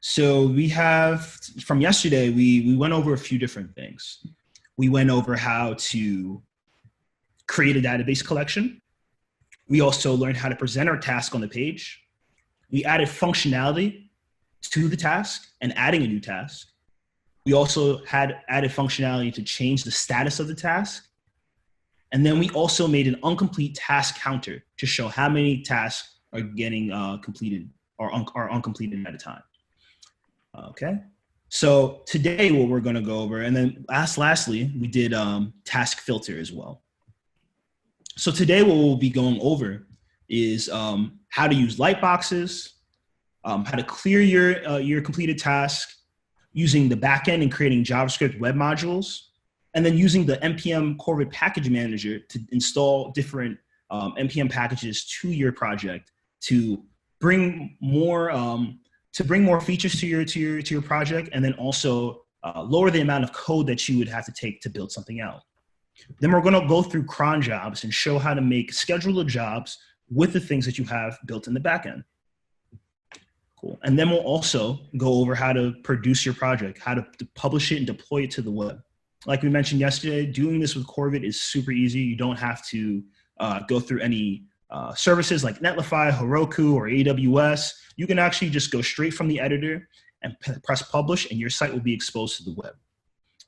So we have from yesterday, we went over a few different things. We went over how to create a database collection. We also learned how to present our task on the page. We added functionality to the task and adding a new task. We also had added functionality to change the status of the task. And then we also made an incomplete task counter to show how many tasks are getting completed or are uncompleted at a time. Okay. So today what we're going to go over, and then lastly, we did task filter as well. So today what we'll be going over is how to use lightboxes, how to clear your completed task, using the backend and creating JavaScript web modules, and then using the npm Corvid package manager to install different npm packages to your project to bring more features to your project, and then also lower the amount of code that you would have to take to build something out. Then we're going to go through cron jobs and show how to make scheduler jobs with the things that you have built in the backend. Cool. And then we'll also go over how to produce your project, how to publish it and deploy it to the web. Like we mentioned yesterday, doing this with Corvid is super easy. You don't have to go through any services like Netlify, Heroku, or AWS. You can actually just go straight from the editor and press publish, and your site will be exposed to the web.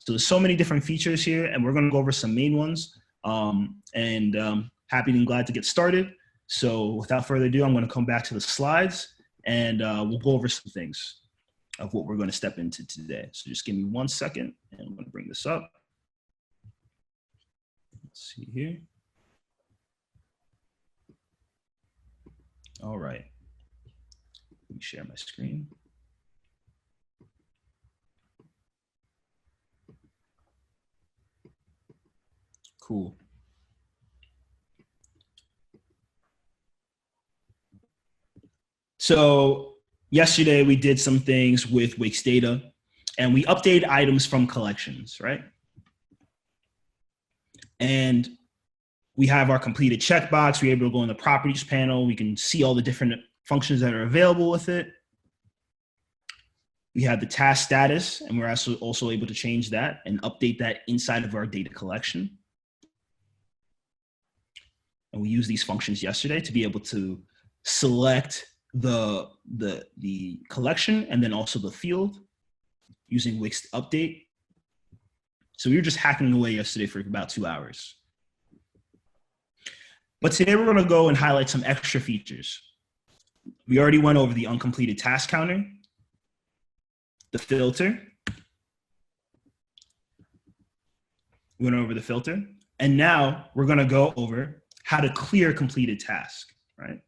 So there's so many different features here, and we're going to go over some main ones. Happy and glad to get started. So without further ado, I'm going to come back to the slides, and we'll go over some things of what we're going to step into today. So just give me 1 second, and I'm going to bring this up. Let's see here. All right. Let me share my screen. Cool. So yesterday we did some things with Wix data, and we updated items from collections, right? And we have our completed checkbox. We're able to go in the properties panel. We can see all the different functions that are available with it. We have the task status, and we're also able to change that and update that inside of our data collection. And we used these functions yesterday to be able to select the collection and then also the field using Wix update. So we were just hacking away yesterday for about 2 hours. But today we're going to go and highlight some extra features. We already went over the uncompleted task counter, the filter. We went over the filter. And now we're going to go over how to clear completed task, right?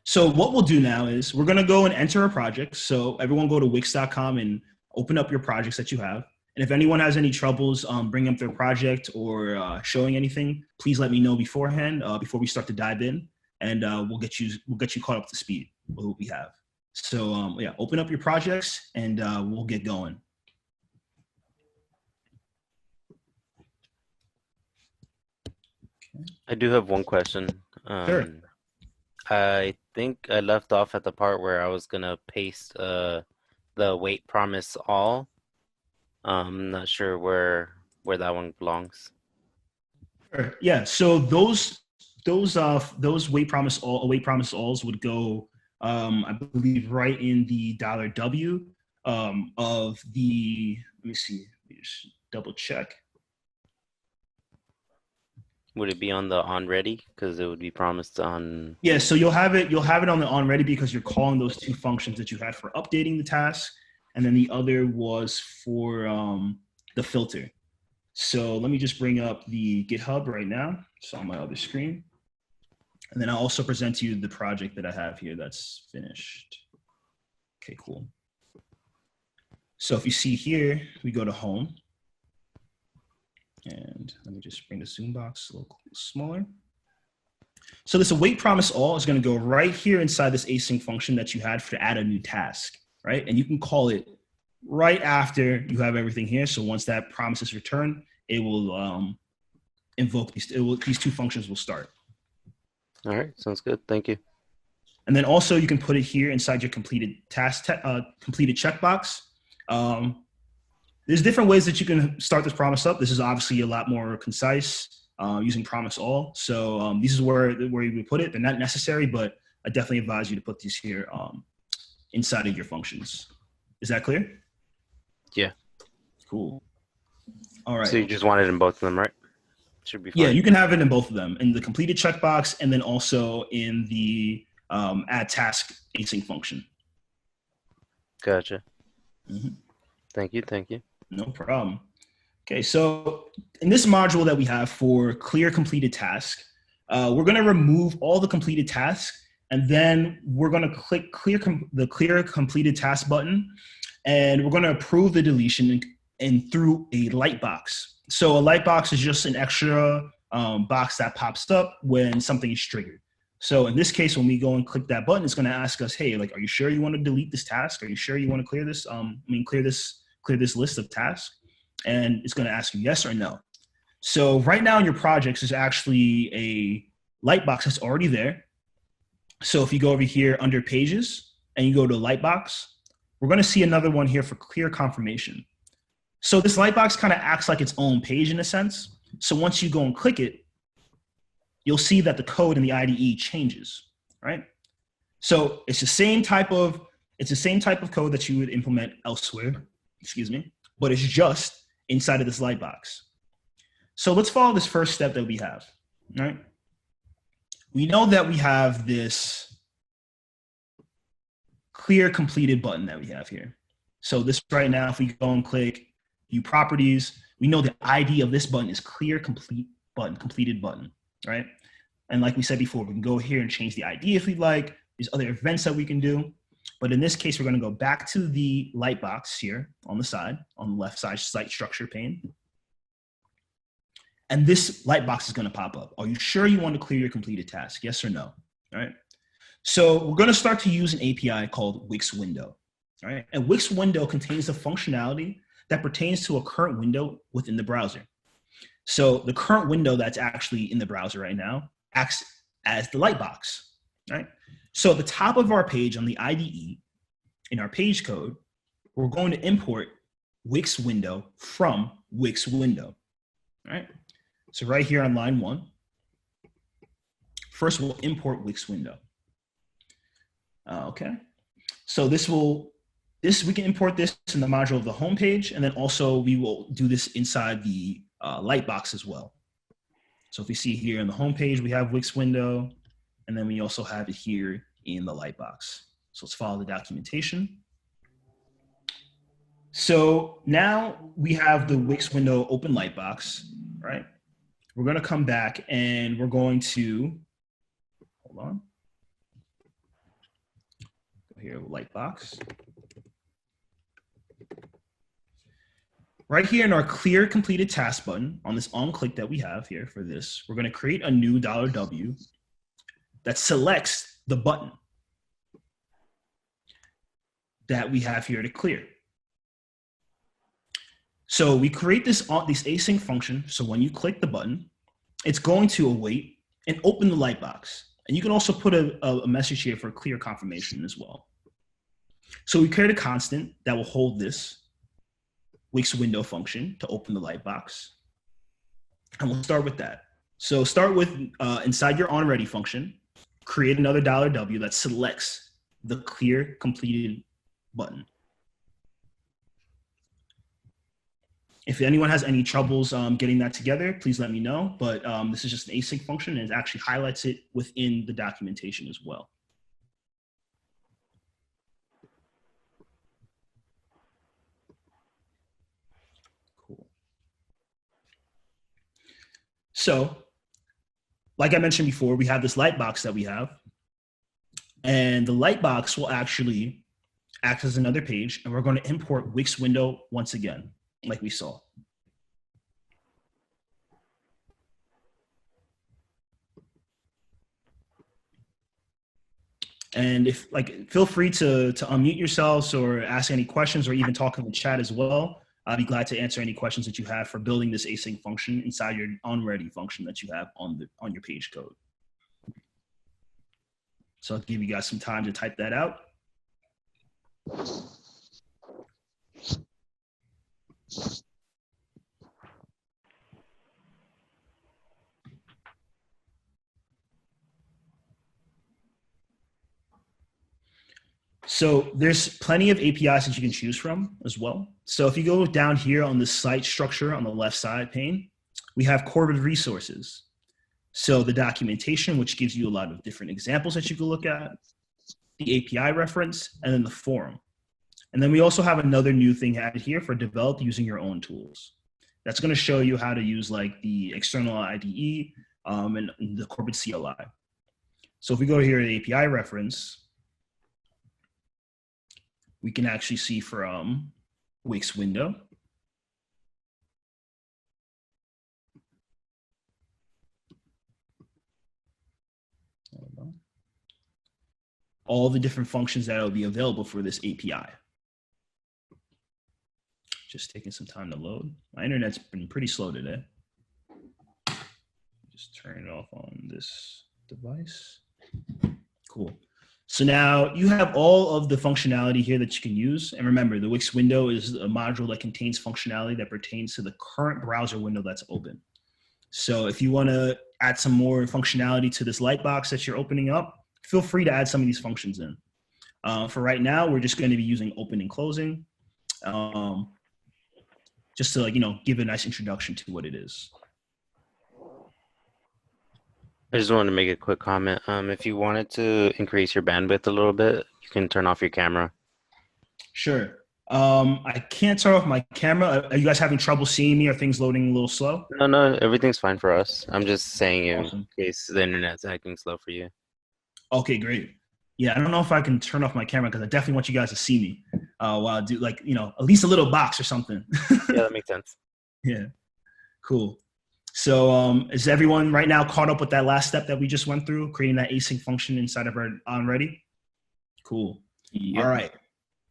So what we'll do now is we're going to go and enter a project. So everyone go to wix.com and open up your projects that you have. And if anyone has any troubles bringing up their project or showing anything, please let me know beforehand before we start to dive in, and we'll get you caught up to speed with what we have. So yeah, open up your projects and we'll get going. Okay. I do have one question. Sure. I think I left off at the part where I was gonna paste the wait promise all. I'm not sure where that one belongs. Sure. Yeah. So those wait promise alls would go, I believe, right in the $W of the. Let me see. Let me just double check. Would it be on the on ready? Because it would be promised on. Yeah. So you'll have it on the on ready because you're calling those two functions that you had for updating the task. And then the other was for the filter. So let me just bring up the GitHub right now. It's on my other screen. And then I'll also present to you the project that I have here that's finished. Okay, cool. So if you see here, we go to home. And let me just bring the zoom box a little smaller. So this await promise all is going to go right here inside this async function that you had to add a new task. Right? And you can call it right after you have everything here. So once that promise is returned, it will invoke these two functions will start. All right, sounds good. Thank you. And then also you can put it here inside your completed task, completed checkbox. There's different ways that you can start this promise up. This is obviously a lot more concise using promise all. So this is where you would put it. They're not necessary, but I definitely advise you to put these here inside of your functions. Is that clear? Yeah. Cool. All right. So you just want it in both of them, right? Should be fine. Yeah, you can have it in both of them, in the completed checkbox and then also in the add task async function. Gotcha. Mm-hmm. Thank you. No problem. Okay, so in this module that we have for clear completed task, we're going to remove all the completed tasks, and then we're going to click the clear completed task button, and we're going to approve the deletion and through a light box. So a light box is just an extra box that pops up when something is triggered. So in this case, when we go and click that button, it's going to ask us, hey, like, are you sure you want to delete this task? Are you sure you want to clear this? Clear this list of tasks? And it's going to ask you yes or no. So right now in your projects, there's actually a light box that's already there. So if you go over here under pages and you go to light box, we're going to see another one here for clear confirmation. So this light box kind of acts like its own page in a sense. So once you go and click it, you'll see that the code in the IDE changes, right? So it's the same type of code that you would implement elsewhere, but it's just inside of this light box. So let's follow this first step that we have, right? We know that we have this clear completed button that we have here. So this right now, if we go and click view properties, we know the ID of this button is clear complete button, completed button, right? And like we said before, we can go here and change the ID if we'd like. There's other events that we can do. But in this case, we're going to go back to the light box here on the side, on the left side site structure pane. And this light box is going to pop up. Are you sure you want to clear your completed task? Yes or no? All right. So we're going to start to use an API called Wix window. All right. And Wix window contains the functionality that pertains to a current window within the browser. So the current window that's actually in the browser right now acts as the light box. Right. So at the top of our page on the IDE, in our page code, we're going to import Wix window from Wix window, right? So right here on line 1, first we'll import Wix window. Okay, so we can import this in the module of the home page, and then also we will do this inside the light box as well. So if we see here in the home page, we have Wix window, and then we also have it here in the light box. So let's follow the documentation. So now we have the Wix window open light box, right? We're going to come back and we're going to, hold on. Go here, light box. Right here in our clear completed task button on this on click that we have here for this, we're going to create a new $W that selects the button that we have here to clear. So we create this async function. So when you click the button, it's going to await and open the light box. And you can also put a message here for clear confirmation as well. So we create a constant that will hold this Wix window function to open the light box. And we'll start with that. So start with inside your onReady function, create another $W that selects the clear completed button. If anyone has any troubles getting that together, please let me know. But this is just an async function, and it actually highlights it within the documentation as well. Cool. So, like I mentioned before, we have this light box that we have. And the light box will actually act as another page, and we're going to import Wix window once again, like we saw. And if feel free to unmute yourselves or ask any questions or even talk in the chat as well. I'd be glad to answer any questions that you have for building this async function inside your onReady function that you have on your page code. So I'll give you guys some time to type that out. So there's plenty of APIs that you can choose from as well. So if you go down here on the site structure on the left side pane, we have Corvid resources. So the documentation, which gives you a lot of different examples that you can look at, the API reference, and then the forum. And then we also have another new thing added here for develop using your own tools. That's going to show you how to use like the external IDE and the Corvid CLI. So if we go here to the API reference, we can actually see from Wix window. All the different functions that will be available for this API. Just taking some time to load. My internet's been pretty slow today. Just turn it off on this device. Cool. So now you have all of the functionality here that you can use. And remember, the Wix window is a module that contains functionality that pertains to the current browser window that's open. So if you want to add some more functionality to this lightbox that you're opening up, feel free to add some of these functions in. For right now, we're just going to be using open and closing, just to give a nice introduction to what it is. I just wanted to make a quick comment. If you wanted to increase your bandwidth a little bit, you can turn off your camera. Sure. I can't turn off my camera. Are you guys having trouble seeing me? Are things loading a little slow? No, everything's fine for us. I'm just saying Awesome. in case the internet's acting slow for you. Okay, great. Yeah, I don't know if I can turn off my camera because I definitely want you guys to see me while I do at least a little box or something. Yeah, that makes sense. Yeah, cool. So is everyone right now caught up with that last step that we just went through, creating that async function inside of our onReady? Cool. Yep. All right.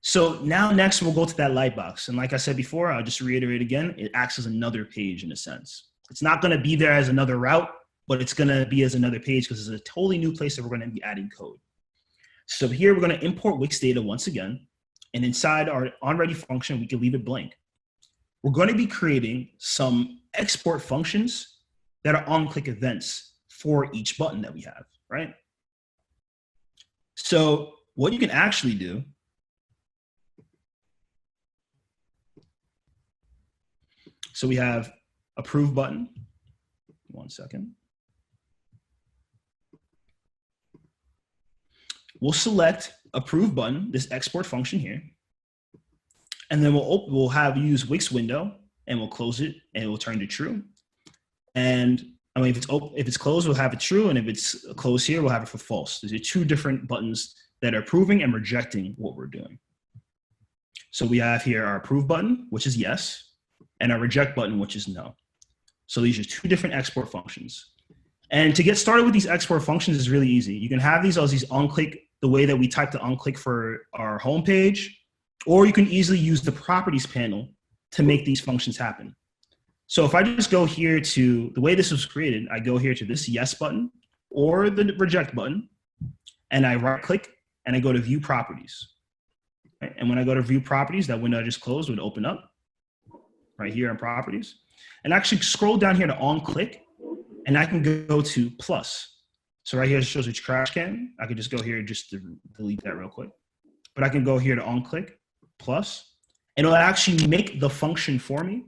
So now next we'll go to that lightbox. And like I said before, I'll just reiterate again, it acts as another page in a sense. It's not going to be there as another route, but it's going to be as another page because it's a totally new place that we're going to be adding code. So here we're going to import Wix data once again. And inside our onReady function, we can leave it blank. We're going to be creating some export functions that are on-click events for each button that we have, right? So what you can actually do so we have approve button. 1 second. We'll select approve button, this export function here. And then we'll have use Wix window and we'll close it and it will turn to true. And I mean, if it's closed, we'll have it true. And if it's closed here, we'll have it for false. These are two different buttons that are approving and rejecting what we're doing. So we have here our approve button, which is yes, and our reject button, which is no. So these are two different export functions. And to get started with these export functions is really easy. You can have these as these on-click, the way that we type the on-click for our homepage, or you can easily use the properties panel to make these functions happen. So if I just go here to the way this was created, I go here to this yes button or the reject button, and I right click and I go to view properties. Right? And when I go to view properties, that window I just closed would open up right here in properties. And actually scroll down here to on click and I can go to plus. So right here it shows which trash can. I could just go here just to delete that real quick. But I can go here to on click plus, and it'll actually make the function for me.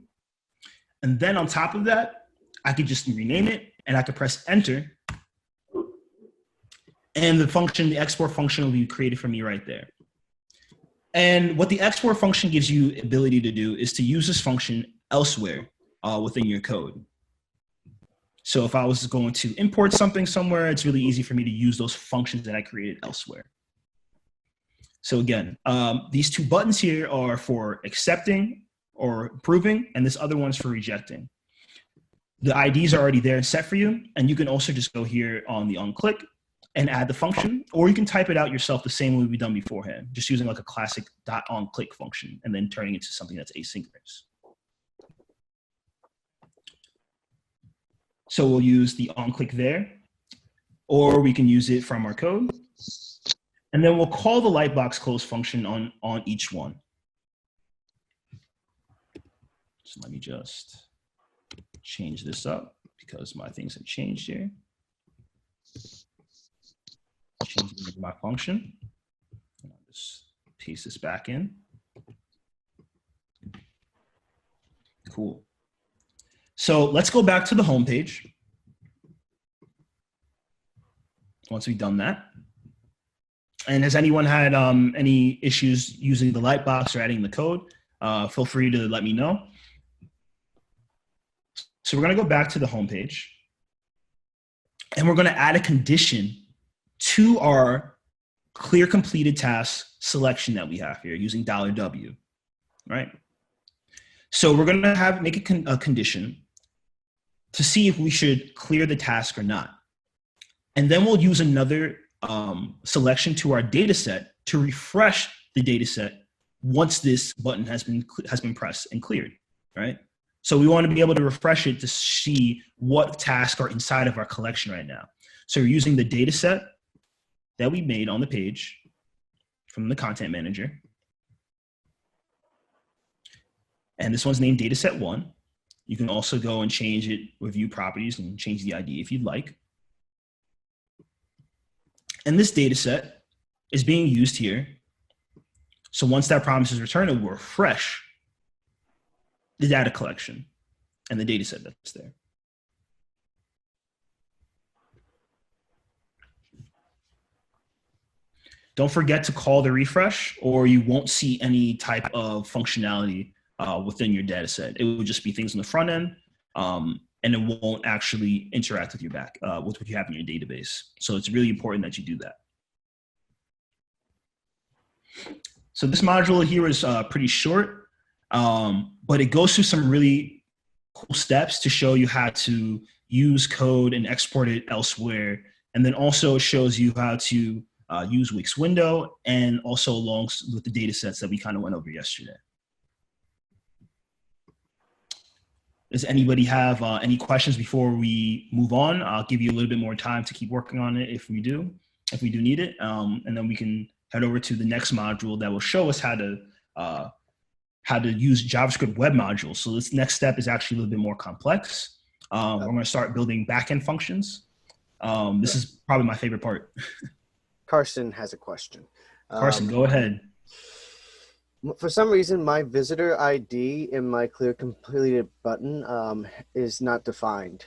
And then on top of that, I could just rename it and I could press enter. And the function, the export function will be created for me right there. And what the export function gives you ability to do is to use this function elsewhere within your code. So if I was going to import something somewhere, it's really easy for me to use those functions that I created elsewhere. So again, these two buttons here are for accepting or approving, and this other one's for rejecting. The IDs are already there and set for you, and you can also just go here on the on-click and add the function, or you can type it out yourself the same way we've done beforehand, just using like a classic .onClick function and then turning it into something that's asynchronous. So we'll use the onClick there. or we can use it from our code. And then we'll call the lightbox close function on each one. So let me just change this up because my things have changed here. Change my function. And I'll just paste this back in. Cool. So let's go back to the home page. Once we've done that. And has anyone had any issues using the lightbox or adding the code? Feel free to let me know. So we're going to go back to the home page. And we're going to add a condition to our clear completed task selection that we have here using $W, right? So we're going to make a condition to see if we should clear the task or not. And then we'll use another selection to our data set to refresh the data set once this button has been pressed and cleared, right? So we want to be able to refresh it to see what tasks are inside of our collection right now. So we're using the data set that we made on the page from the content manager. And this one's named dataset1. You can also go and change it with view properties and change the ID if you'd like. And this data set is being used here. So once that promise is returned, it will refresh the data collection and the data set that's there. Don't forget to call the refresh or you won't see any type of functionality within your data set. It will just be things on the front end and it won't actually interact with your with what you have in your database. So it's really important that you do that. So this module here is pretty short, but it goes through some really cool steps to show you how to use code and export it elsewhere. And then also shows you how to use Wix window and also along with the data sets that we kind of went over yesterday. Does anybody have any questions before we move on? I'll give you a little bit more time to keep working on it if we do need it. And then we can head over to the next module that will show us how to use JavaScript web modules. So this next step is actually a little bit more complex. We're going to start building backend functions. This is probably my favorite part. Carson has a question. Carson, go ahead. For some reason, my visitor ID in my clear completed button is not defined.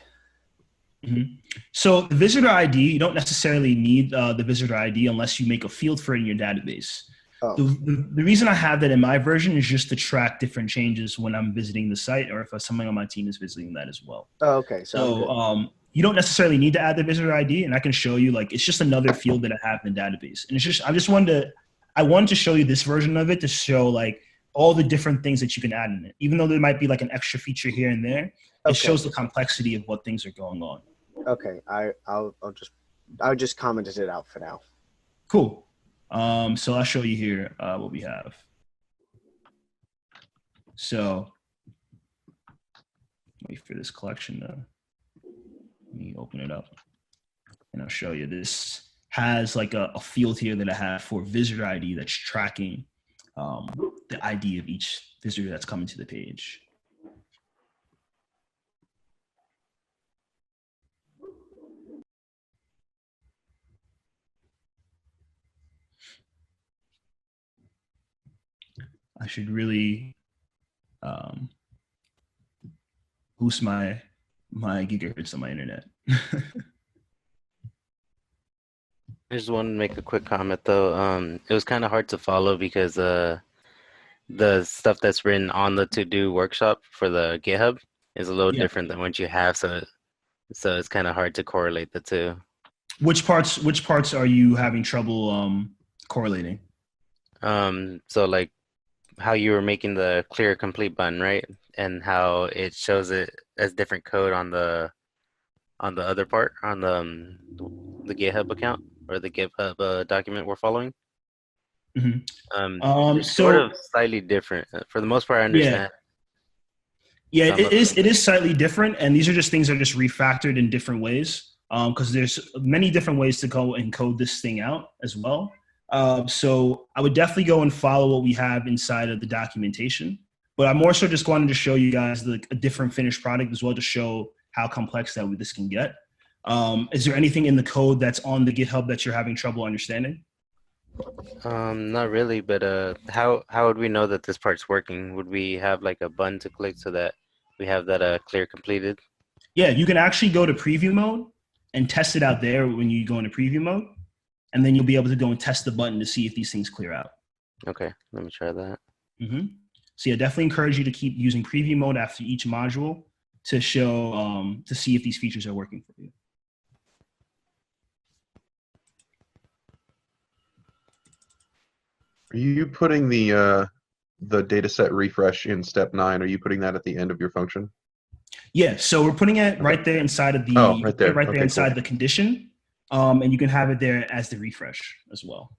Mm-hmm. So the visitor ID, you don't necessarily need the visitor ID unless you make a field for it in your database. Oh. The reason I have that in my version is just to track different changes when I'm visiting the site or if someone on my team is visiting that as well. Oh, okay. So you don't necessarily need to add the visitor ID, and I can show you, like, it's just another field that I have in the database. And it's just, I wanted to show you this version of it to show like all the different things that you can add in it. Even though there might be like an extra feature here and there, it shows the complexity of what things are going on. Okay, I'll just commented it out for now. Cool. So I'll show you here what we have. So wait for this collection to let me open it up and I'll show you. This has like a field here that I have for visitor ID that's tracking the ID of each visitor that's coming to the page. I should really boost my gigahertz on my internet. I just wanted to make a quick comment though. It was kind of hard to follow because the stuff that's written on the to-do workshop for the GitHub is a little different than what you have, so it's kind of hard to correlate the two. Which parts are you having trouble correlating? So like how you were making the clear complete button, right? And how it shows it as different code on the other part, on the GitHub account or the GitHub document we're following. Mm-hmm. It's sort of slightly different. For the most part, I understand. Yeah, it is slightly different, and these are just things that are just refactored in different ways. because there's many different ways to go and code this thing out as well. So I would definitely go and follow what we have inside of the documentation. But I'm more so just wanting to show you guys a different finished product as well to show how complex that this can get. Is there anything in the code that's on the GitHub that you're having trouble understanding? Not really, but how would we know that this part's working? Would we have like a button to click so that we have that clear completed? Yeah, you can actually go to preview mode and test it out there when you go into preview mode, and then you'll be able to go and test the button to see if these things clear out. Okay, let me try that. So yeah, definitely encourage you to keep using preview mode after each module to show to see if these features are working for you. Are you putting the dataset refresh in step 9? Are you putting that at the end of your function? Yeah, so we're putting it right there inside of the right there, okay, inside cool. the condition, and you can have it there as the refresh as well.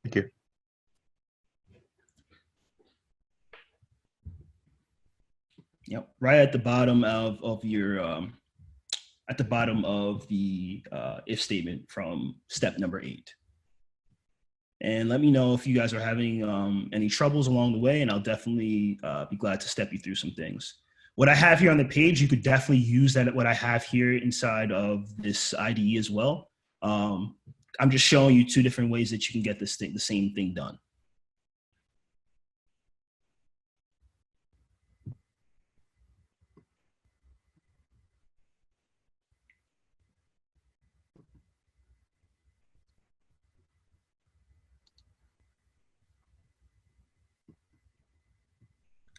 Thank you. Yep, right at the bottom of your at the bottom of the if statement from step number 8. And let me know if you guys are having any troubles along the way, and I'll definitely be glad to step you through some things. What I have here on the page, you could definitely use that. What I have here inside of this IDE as well. I'm just showing you 2 different ways that you can get the same thing done.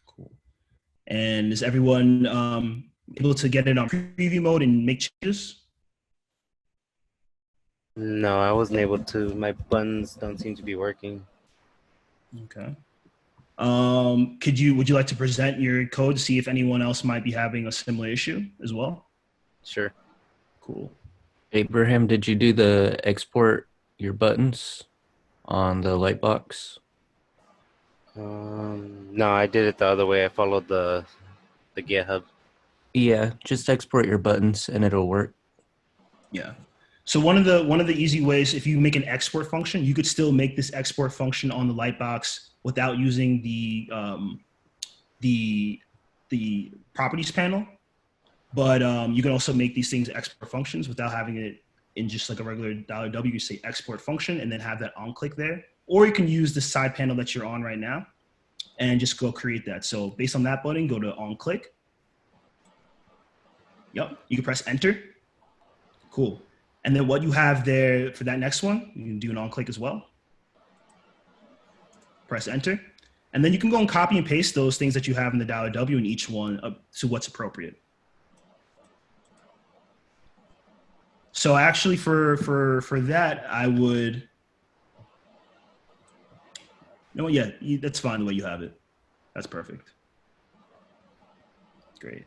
Cool. And is everyone able to get it on preview mode and make changes? No, I wasn't able to. My buttons don't seem to be working. Okay. Would you like to present your code to see if anyone else might be having a similar issue as well? Sure. Cool. Abraham, did you do the export your buttons on the lightbox? No, I did it the other way. I followed the GitHub. Yeah, just export your buttons and it'll work. Yeah. So one of the easy ways, if you make an export function, you could still make this export function on the lightbox without using the properties panel. But you can also make these things export functions without having it in just like a regular $W. You say export function and then have that on click there. Or you can use the side panel that you're on right now and just go create that. So based on that button, go to on click. Yep, you can press enter. Cool. And then what you have there for that next one, you can do an on click as well. Press enter. And then you can go and copy and paste those things that you have in the $W in each one up to what's appropriate. So actually for that, I would, no, yeah, that's fine the way you have it. That's perfect. Great.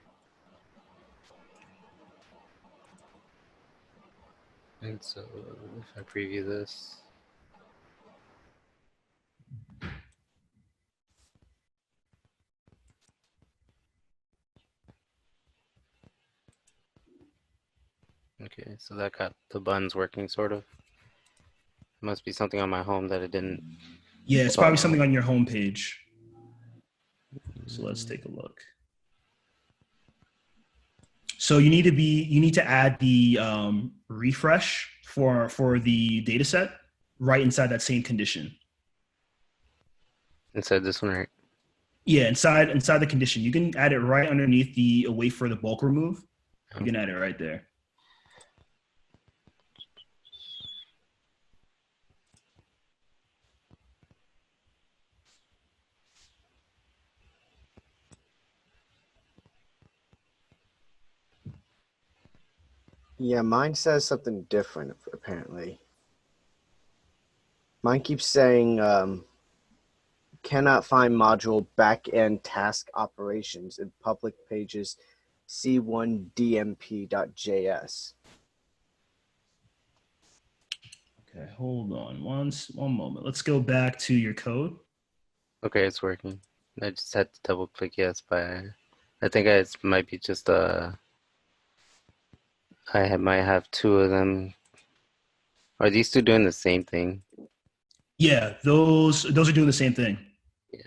And so if I preview this. Okay, so that got the buttons working sort of. Must be something on my home that it didn't. Yeah, it's probably something on your home page. So let's take a look. So you need to add the refresh for the data set right inside that same condition. Inside this one, right? Yeah, inside the condition. You can add it right underneath the wait for the bulk remove. You can add it right there. Yeah, mine says something different, apparently. Mine keeps saying cannot find module backend task operations in public pages c1dmp.js. Okay, hold on one moment. Let's go back to your code. Okay, it's working. I just had to double click yes, but I think it might be just a might have two of them. Are these two doing the same thing? Yeah, those are doing the same thing. Yeah.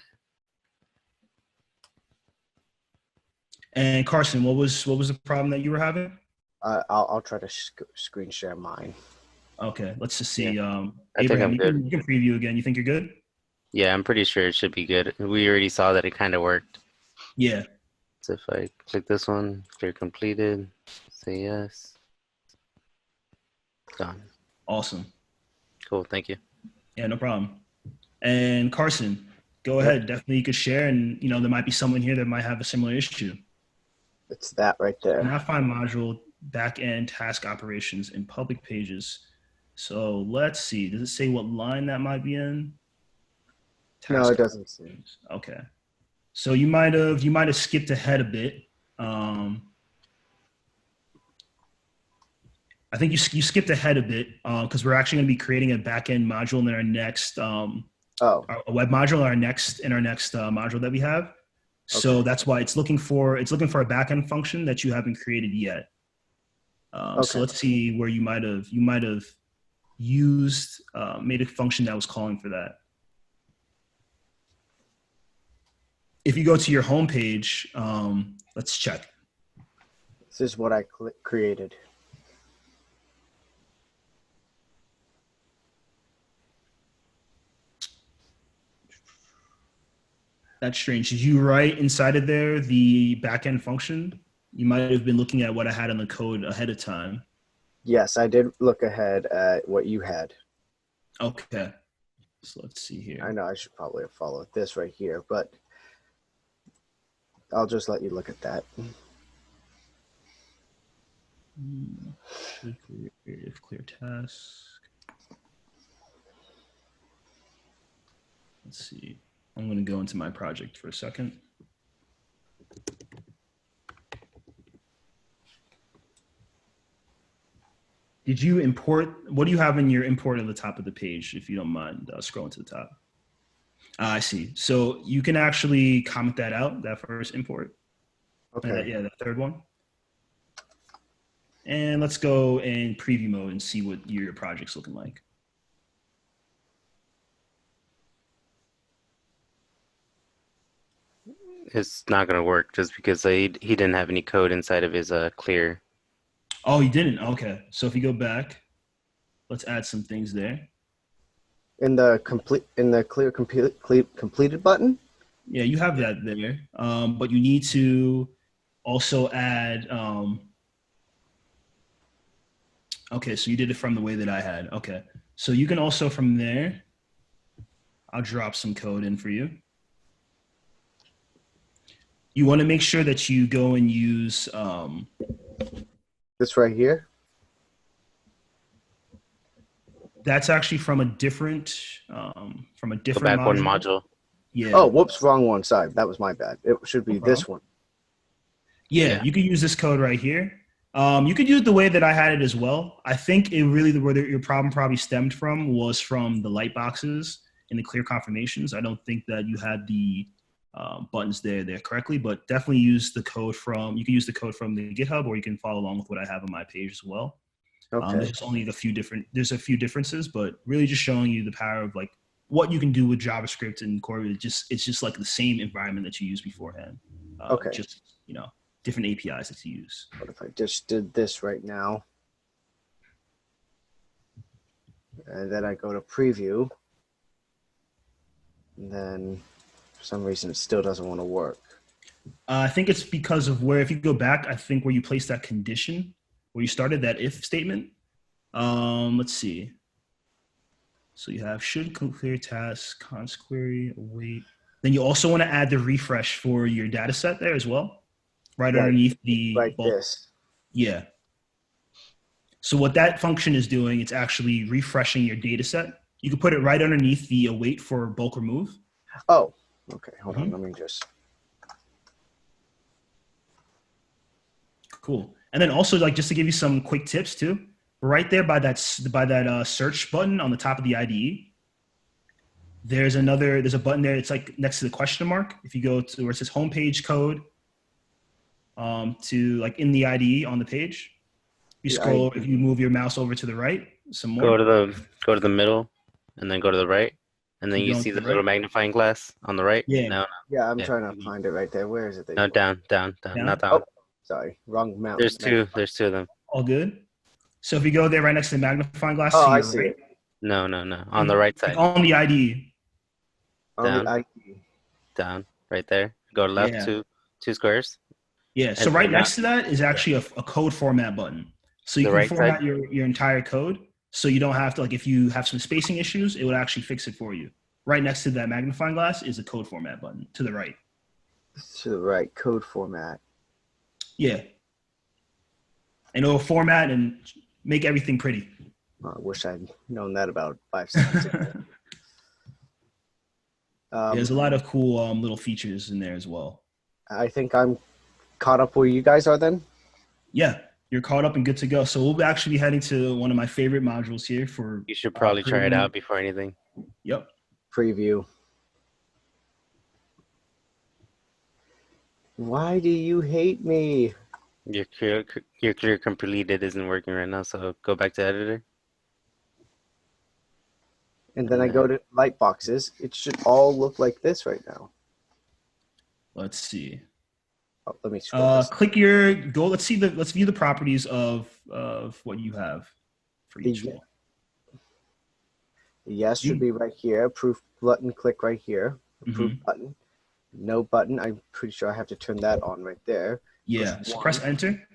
And Carson, what was the problem that you were having? I'll try to screen share mine. Okay, let's just see. I think Abraham, I'm good. you can preview again. You think you're good? Yeah, I'm pretty sure it should be good. We already saw that it kind of worked. Yeah. So if I click this one, clear completed, say yes. Done. Awesome. Cool, thank you. Yeah, no problem. And Carson, go Yep. ahead. Definitely you could share, and there might be someone here that might have a similar issue. It's that right there. Not find module backend task operations in public pages. So let's see. Does it say what line that might be in? No, Task it doesn't say. operations. Okay. So you might have skipped ahead a bit. I think you skipped ahead a bit because we're actually going to be creating a backend module in our next a web module in our next module that we have. So Okay. that's why it's looking for a backend function that you haven't created yet. So let's see where you might have used made a function that was calling for that. If you go to your home page, let's check. This is what I created. That's strange. Did you write inside of there the backend function? You might have been looking at what I had in the code ahead of time. Yes, I did look ahead at what you had. Okay. So let's see here. I know I should probably have followed this right here, but I'll just let you look at that. Should clear task. Let's see. I'm going to go into my project for a second. Did you import? What do you have in your import at the top of the page, if you don't mind scrolling to the top? I see. So you can actually comment that out, that first import. Okay. Yeah, the third one. And let's go in preview mode and see what your project's looking like. It's not gonna work just because he didn't have any code inside of his clear. Oh, you didn't? Okay. So if you go back, let's add some things there. In the clear completed button? Yeah, you have that there. But you need to also add, okay, so you did it from the way that I had. Okay. So you can also from there, I'll drop some code in for you. You want to make sure that you go and use This right here? that's actually from a different Back one module. Yeah. Oh, whoops, wrong one. Sorry, that was my bad. It should be this one. Yeah, you could use this code right here. You could use it the way that I had it as well. I think it really where your problem probably stemmed from was from the light boxes and the clear confirmations. I don't think that you had the buttons there correctly, but definitely use the code from. You can use the code from the GitHub, or you can follow along with what I have on my page as well. Okay. There's just only there's a few differences, but really just showing you the power of like what you can do with JavaScript and Corvid. It's just like the same environment that you used beforehand. Okay. Just different APIs that you use. What if I just did this right now? And then I go to preview. And then for some reason it still doesn't want to work. I think it's because of if you go back, I think where you place that condition, where you started that if statement. Let's see. So you have should clear task, const query, await. Then you also want to add the refresh for your data set there as well, right underneath the like bulk. this. Yeah. So what that function is doing, it's actually refreshing your data set. You can put it right underneath the await for bulk remove. Oh, okay. Hold on. Let me just. Cool. And then also, like, just to give you some quick tips too, right there by that search button on the top of the IDE, there's a button there. It's like next to the question mark. If you go to where it says homepage code, to like in the IDE on the page, You Yeah, scroll, if you move your mouse over to the right, some more. Go to the middle, and then go to the right, and then Keep you going see to the the little right. magnifying glass on the right. Yeah. No, Yeah, I'm yeah. trying to find it right there. Where is it? There No, you go. down, Down? not Oh, down. sorry, wrong mount. There's two of them. All good. So if you go there right next to the magnifying glass Oh, to I your see right, it No, on the right like side. on the ID. on Down. the ID. Down, right there. Go left Yeah. two squares, Yeah. So and right then next to that is actually a code format button. So you the can right format side. your entire code. So you don't have to, like, if you have some spacing issues, it would actually fix it for you. Right next to that magnifying glass is a code format button to the right. To the right, code format. Yeah. And it'll format and make everything pretty. Oh, I wish I'd known that about 5 seconds ago. There's a lot of cool little features in there as well. I think I'm caught up where you guys are then. Yeah, you're caught up and good to go. So we'll actually be heading to one of my favorite modules here for. You should probably try it previewing. out before anything. Yep. Preview. Why do you hate me? Your clear completed isn't working right now, so go back to editor. And then I go to light boxes. It should all look like this right now. Let's see. Oh, let me scroll this. Click your go. Let's view the properties of what you have for each Yeah. one. The yes should be right here. Approve button, click right here. Approve Mhm. button. No button. I'm pretty sure I have to turn that on right there. Yeah. Push So one. press enter,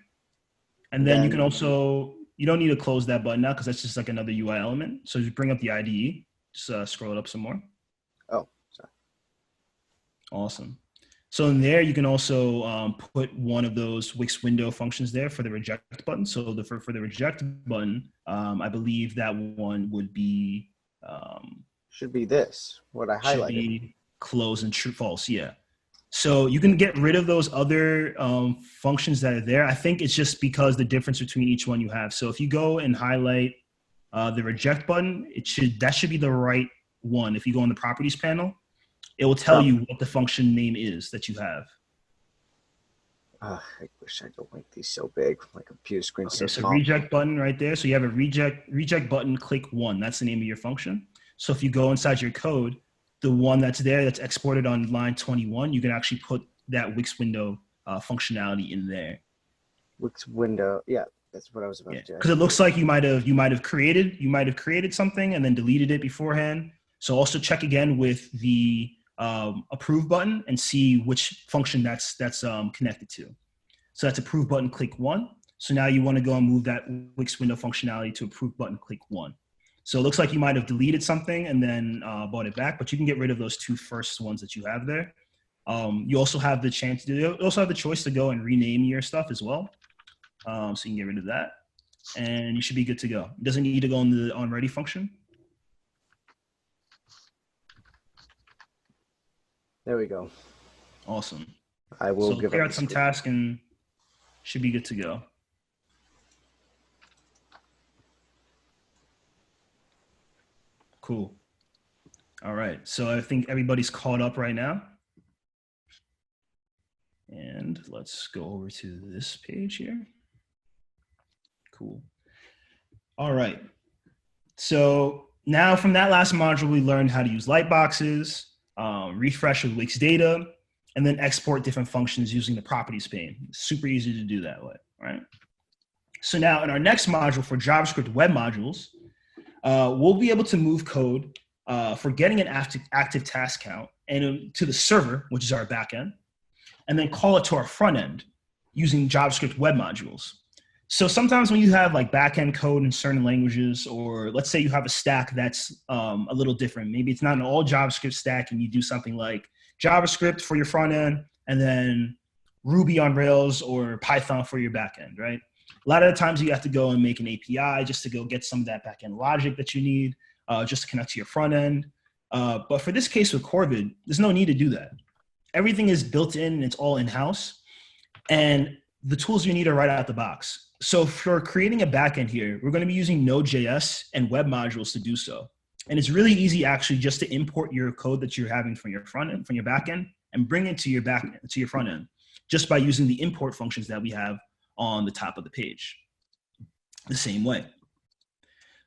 and then you Then- can also, you don't need to close that button now because that's just like another UI element. So just bring up the IDE. Just scroll it up some more. Oh, sorry. Awesome. So in there, you can also put one of those Wix window functions there for the reject button. So for the reject button, I believe that one would be Should be this. What I should highlighted. be close and true false. Yeah. So you can get rid of those other functions that are there. I think it's just because the difference between each one you have. So if you go and highlight the reject button, that should be the right one. If you go on the properties panel, it will tell you what the function name is that you have. I wish I don't make these so big. My computer screen's so Okay, so small. reject button right there. So you have a reject button, click 1. That's the name of your function. So if you go inside your code, the one that's there that's exported on line 21, you can actually put that Wix window functionality in there. Wix window. Yeah, that's what I was about to do. Because it looks like you might have created something and then deleted it beforehand. So also check again with the approve button and see which function that's connected to. So that's approve button, click 1. So now you want to go and move that Wix window functionality to approve button, click 1. So it looks like you might have deleted something and then brought it back, but you can get rid of those two first ones that you have there. You also have the choice to go and rename your stuff as well. So you can get rid of that and you should be good to go. It doesn't need to go in the onReady function. There we go. Awesome. I will So give clear up out some tasks and should be good to go. Cool. All right. So I think everybody's caught up right now. And let's go over to this page here. Cool. All right. So now from that last module, we learned how to use lightboxes, refresh with Wix data, and then export different functions using the properties pane. Super easy to do that way, right? So now in our next module for JavaScript web modules, we'll be able to move code for getting an active task count and to the server, which is our backend, and then call it to our front end using JavaScript web modules. So sometimes when you have like backend code in certain languages, or let's say you have a stack that's a little different, maybe it's not an all JavaScript stack and you do something like JavaScript for your front end and then Ruby on Rails or Python for your backend, right? A lot of the times you have to go and make an API just to go get some of that backend logic that you need just to connect to your front end. But for this case with Corvid, there's no need to do that. Everything is built in and it's all in-house. And the tools you need are right out the box. So for creating a backend here, we're going to be using Node.js and web modules to do so. And it's really easy actually just to import your code that you're having from your front end, from your backend, and bring it to your to your front end just by using the import functions that we have on the top of the page. the same way.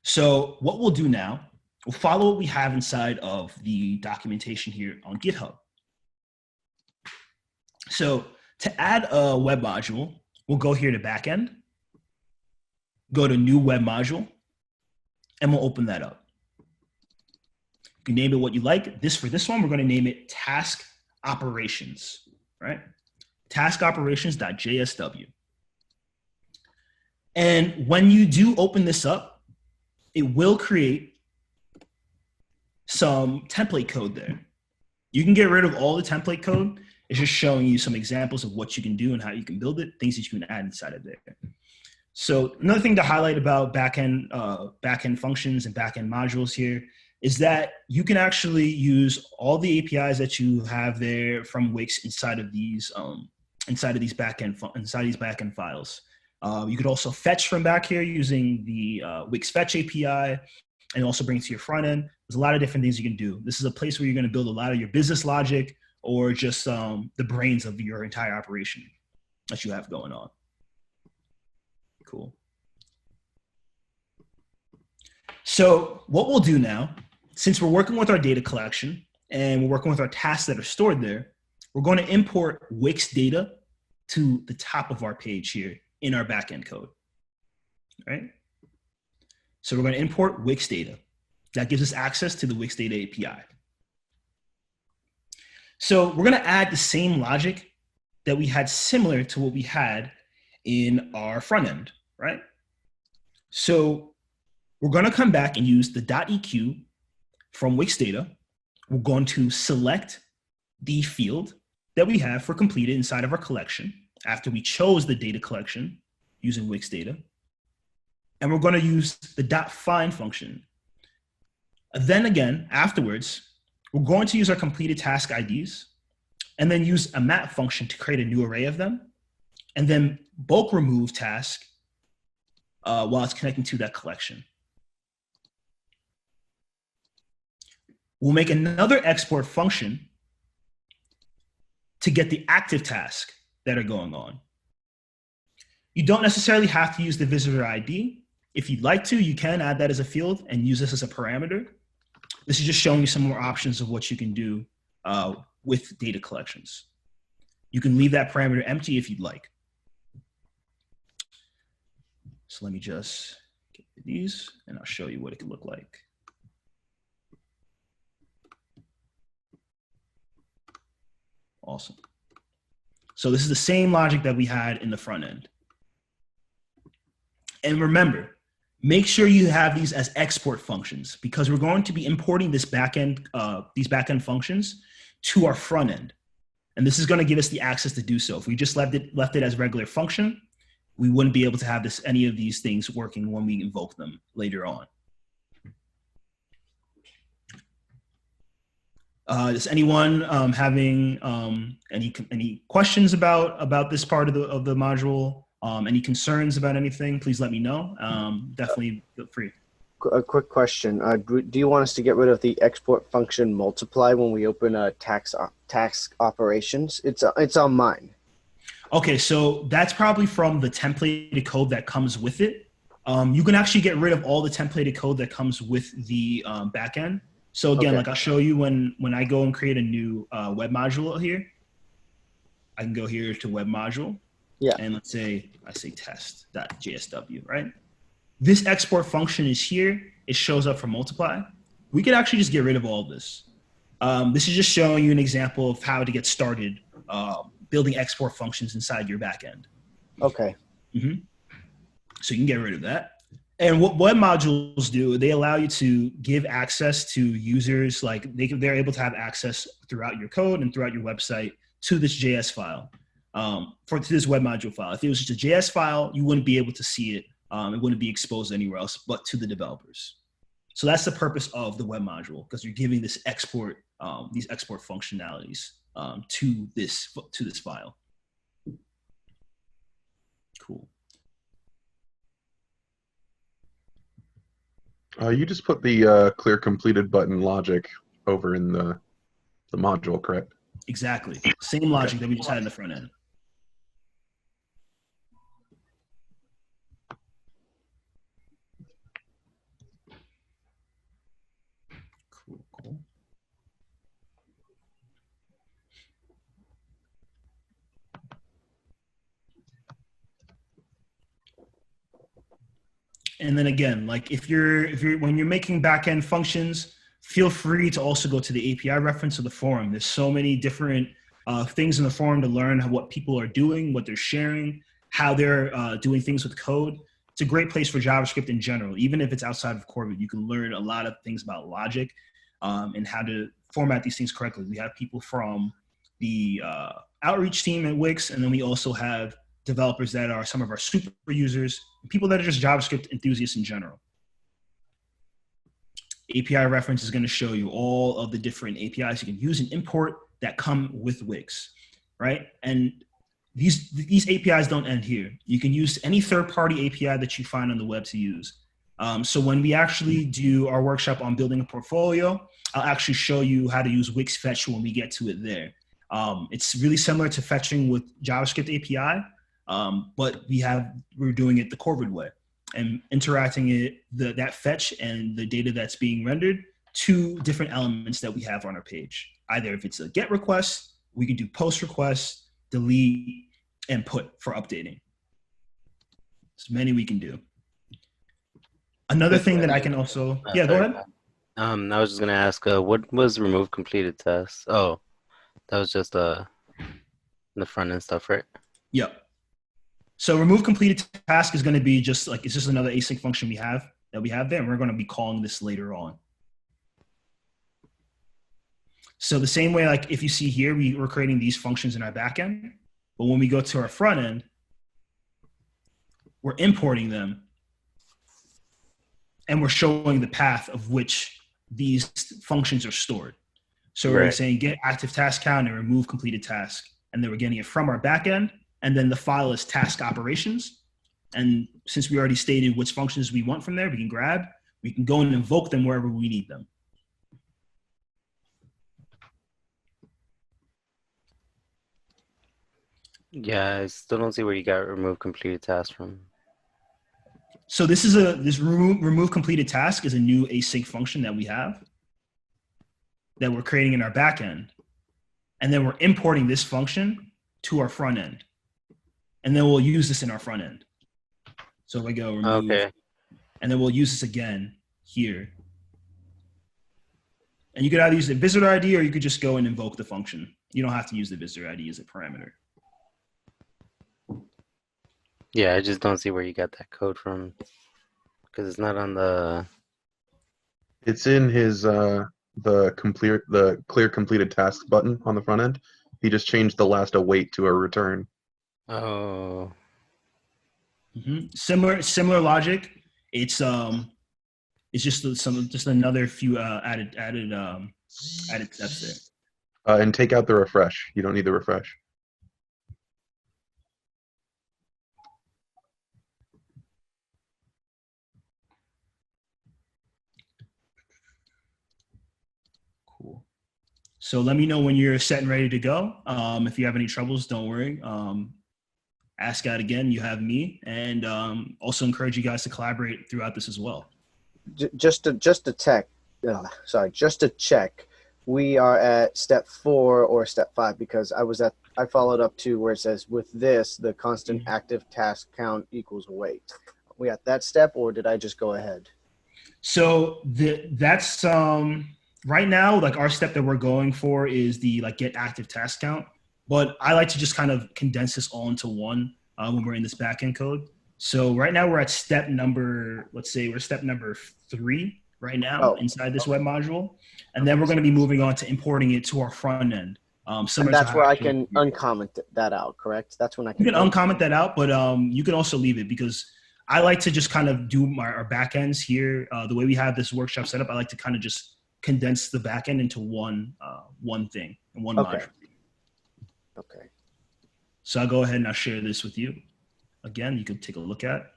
So what we'll do now, we'll follow what we have inside of the documentation here on GitHub. So to add a web module, we'll go here to backend, go to new web module, and we'll open that up. You can name it what you like. For this one, we're going to name it task operations, right? Task operations.jsw. And when you do open this up, it will create some template code there. You can get rid of all the template code. It's just showing you some examples of what you can do and how you can build it, things that you can add inside of there. So another thing to highlight about backend functions and backend modules here is that you can actually use all the APIs that you have there from Wix inside of these backend files. You could also fetch from back here using the Wix Fetch API and also bring it to your front end. There's a lot of different things you can do. This is a place where you're going to build a lot of your business logic or just the brains of your entire operation that you have going on. Cool. So what we'll do now, since we're working with our data collection and we're working with our tasks that are stored there, we're going to import Wix data to the top of our page here in our backend code, right? So we're going to import Wix data. That gives us access to the Wix data API. So we're going to add the same logic that we had similar to what we had in our front end, right? So we're going to come back and use the .eq from Wix data. We're going to select the field that we have for completed inside of our collection after we chose the data collection using Wix data. And we're going to use the .find function. Then again, afterwards, we're going to use our completed task IDs and then use a map function to create a new array of them, and then bulk remove task while it's connecting to that collection. We'll make another export function to get the active tasks that are going on. You don't necessarily have to use the visitor ID. If you'd like to, you can add that as a field and use this as a parameter. This is just showing you some more options of what you can do with data collections. You can leave that parameter empty if you'd like. So let me just get these and I'll show you what it can look like. Awesome. So this is the same logic that we had in the front end. And remember, make sure you have these as export functions because we're going to be importing this backend, these backend functions to our front end. And this is going to give us the access to do so. If we just left it as regular function, we wouldn't be able to have any of these things working when we invoke them later on. Is anyone having any questions about this part of the module? Any concerns about anything? Please let me know. Definitely feel free. A quick question. Do you want us to get rid of the export function multiply when we open a task operations? It's on mine. Okay, so that's probably from the templated code that comes with it. You can actually get rid of all the templated code that comes with the backend. So again, like I'll show you when I go and create a new web module here. I can go here to web module. Yeah. And let's say I say test.jsw, right? This export function is here. It shows up for multiply. We could actually just get rid of all of this. This is just showing you an example of how to get started building export functions inside your backend. Okay. Mm-hmm. So you can get rid of that. And what web modules do, they allow you to give access to users, like they're able to have access throughout your code and throughout your website to this JS file, to this web module file. If it was just a JS file, you wouldn't be able to see it. It wouldn't be exposed anywhere else but to the developers. So that's the purpose of the web module, because you're giving this export, these export functionalities to this file. Cool. You just put the clear completed button logic over in the module, correct? Exactly. Same logic that we just had in the front end. And then again, like if you're when you're making backend functions, feel free to also go to the API reference of the forum. There's so many different things in the forum to learn what people are doing, what they're sharing, how they're doing things with code. It's a great place for JavaScript in general. Even if it's outside of Corvid, you can learn a lot of things about logic and how to format these things correctly. We have people from the outreach team at Wix, and then we also have developers that are some of our super users, people that are just JavaScript enthusiasts in general. API reference is going to show you all of the different APIs you can use and import that come with Wix, right? And these APIs don't end here. You can use any third-party API that you find on the web to use. So when we actually do our workshop on building a portfolio, I'll actually show you how to use Wix Fetch when we get to it there. It's really similar to fetching with JavaScript API, but we're doing it the Corvid way and interacting that fetch and the data that's being rendered to different elements that we have on our page. Either if it's a GET request, we can do POST requests, delete, and put for updating. There's many we can do. Another thing that I can also, yeah, go ahead. I was just gonna ask, what was remove completed tasks? Oh, that was just the front end stuff, right? Yep. So remove completed task is going to be just like, it's just another async function we have there, and we're going to be calling this later on. So the same way, like if you see here, we're creating these functions in our backend, but when we go to our front end, we're importing them and we're showing the path of which these functions are stored. So we're saying get active task count and remove completed task. And then we're getting it from our backend. And then the file is task operations. And since we already stated which functions we want from there, we can go and invoke them wherever we need them. Yeah, I still don't see where you got remove completed task from. So this remove completed task is a new async function that we have that we're creating in our backend. And then we're importing this function to our front end. And then we'll use this in our front end. So if I go remove, and then we'll use this again here. And you could either use the visitor ID or you could just go and invoke the function. You don't have to use the visitor ID as a parameter. Yeah, I just don't see where you got that code from because it's not on the. It's in his the clear completed tasks button on the front end. He just changed the last await to a return. Oh. Similar logic. It's just another few added steps there. And take out the refresh. You don't need the refresh. Cool. So let me know when you're set and ready to go. If you have any troubles, don't worry. Ask out again. You have me, and also encourage you guys to collaborate throughout this as well. Just to check. We are at step 4 or step 5 because I followed up to where it says with this the constant active task count equals await. Are we at that step, or did I just go ahead? So that's right now, like our step that we're going for is the get active task count. But I like to just kind of condense this all into one when we're in this backend code. So right now we're at step number, let's say we're step number 3 right now inside this web module. And then we're going to be moving on to importing it to our front end. And that's where I can uncomment that out, correct? That's when I can. You can uncomment that out, but you can also leave it because I like to just kind of do our backends here. The way we have this workshop set up, I like to kind of just condense the backend into one thing and one module. Okay. So I'll go ahead and I'll share this with you. Again, you can take a look at.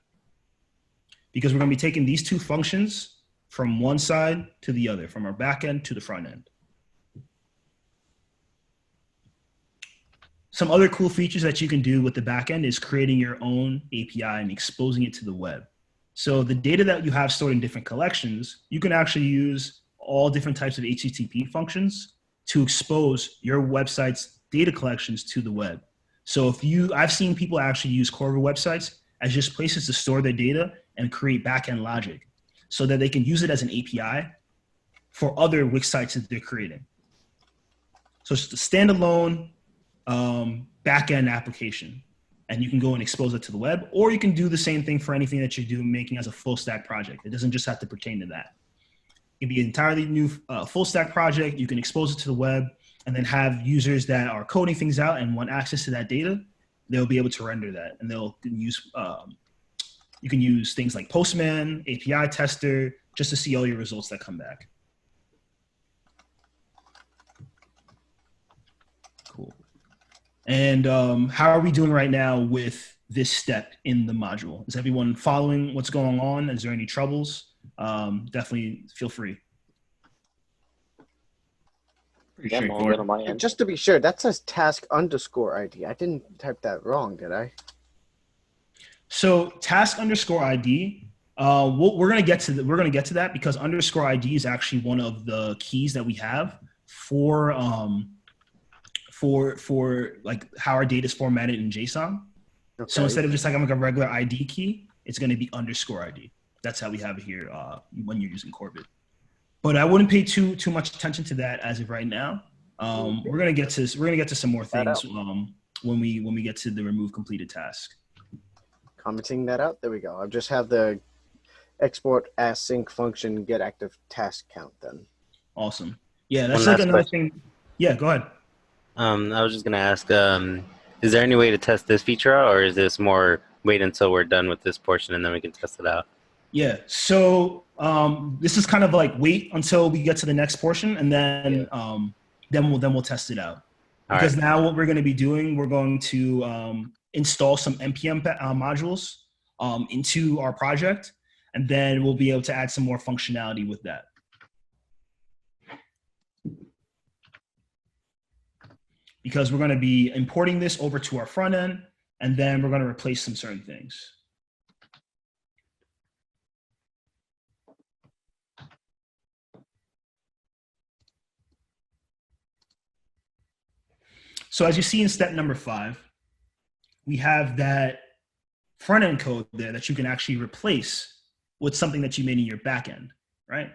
Because we're going to be taking these two functions from one side to the other, from our back end to the front end. Some other cool features that you can do with the back end is creating your own API and exposing it to the web. So the data that you have stored in different collections, you can actually use all different types of HTTP functions to expose your website's data collections to the web. So I've seen people actually use Corvid websites as just places to store their data and create backend logic so that they can use it as an API for other Wix sites that they're creating. So it's a standalone backend application, and you can go and expose it to the web, or you can do the same thing for anything that you're doing, making as a full stack project. It doesn't just have to pertain to that. It can be an entirely new full stack project. You can expose it to the web and then have users that are coding things out and want access to that data. They'll be able to render that, and they'll use, you can use things like Postman, API tester, just to see all your results that come back. Cool. And how are we doing right now with this step in the module? Is everyone following what's going on? Is there any troubles? Definitely feel free. Yeah, I'm all good on my And end. just to be sure, that says task_ID. I didn't type that wrong, did I? So task_ID, we're gonna get to that because _ID is actually one of the keys that we have for like how our data is formatted in JSON. Okay. So instead of just like a regular ID key, it's going to be _ID. That's how we have it here when you're using Corvid. But I wouldn't pay too much attention to that as of right now. We're gonna get to some more things when we get to the remove completed task. Commenting that out. There we go. I just have the export async function get active task count then. Awesome. Yeah, that's One like last another question. thing. Yeah, go ahead. I was just gonna ask, is there any way to test this feature out, or is this more wait until we're done with this portion and then we can test it out? Yeah. So this is kind of like wait until we get to the next portion, and then we'll test it out. Because now what we're going to be doing, we're going to install some npm modules into our project, and then we'll be able to add some more functionality with that. Because we're going to be importing this over to our front end, and then we're going to replace some certain things. So as you see in step number 5, we have that front end code there that you can actually replace with something that you made in your back end, right?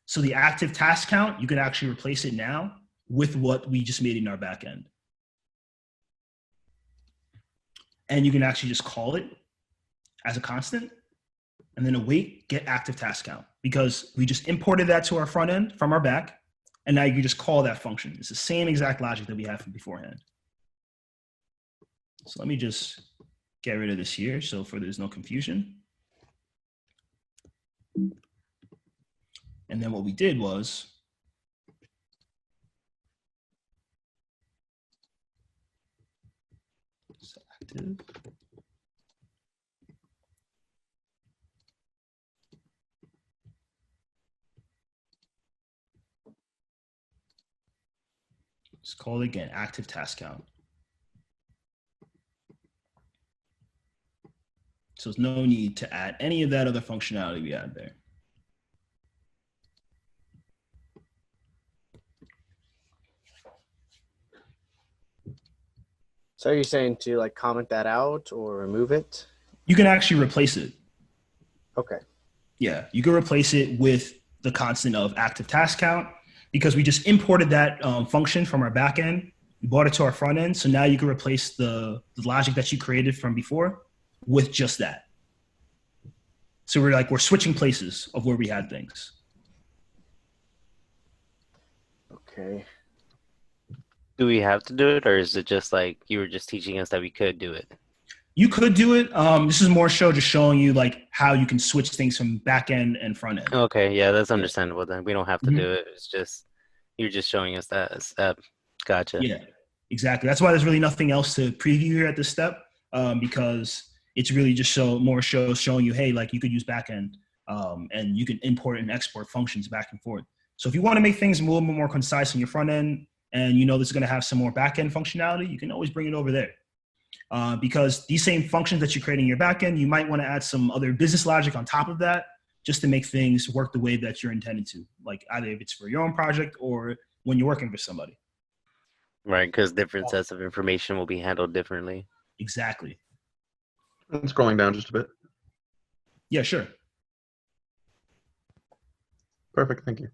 So the active task count, you can actually replace it now with what we just made in our back end. And you can actually just call it as a constant and then await get active task count, because we just imported that to our front end from our back. And now you just call that function. It's the same exact logic that we had from beforehand. So let me just get rid of this here so there's no confusion. And then what we did was active. Let's call it again, active task count. So there's no need to add any of that other functionality we had there. So are you saying to like comment that out or remove it? You can actually replace it. Okay. Yeah, you can replace it with the constant of active task count, because we just imported that function from our back end. We brought it to our front end. So now you can replace the logic that you created from before with just that. So we're switching places of where we had things. Okay. Do we have to do it, or is it just like you were just teaching us that we could do it? You could do it. This is more so just showing you like how you can switch things from back end and front end. Okay, yeah, that's understandable then. We don't have to Mhm. do it. It's just you're just showing us that step. Gotcha. Yeah, exactly. That's why there's really nothing else to preview here at this step, because it's really just showing you, hey, like you could use backend and you can import and export functions back and forth. So if you want to make things a little bit more concise in your front end, and you know this is going to have some more backend functionality, you can always bring it over there. Because these same functions that you're creating in your backend, you might want to add some other business logic on top of that, just to make things work the way that you're intended to. Like either if it's for your own project or when you're working for somebody. Right, because different sets of information will be handled differently. Exactly. And scrolling down just a bit. Yeah, sure. Perfect. Thank you.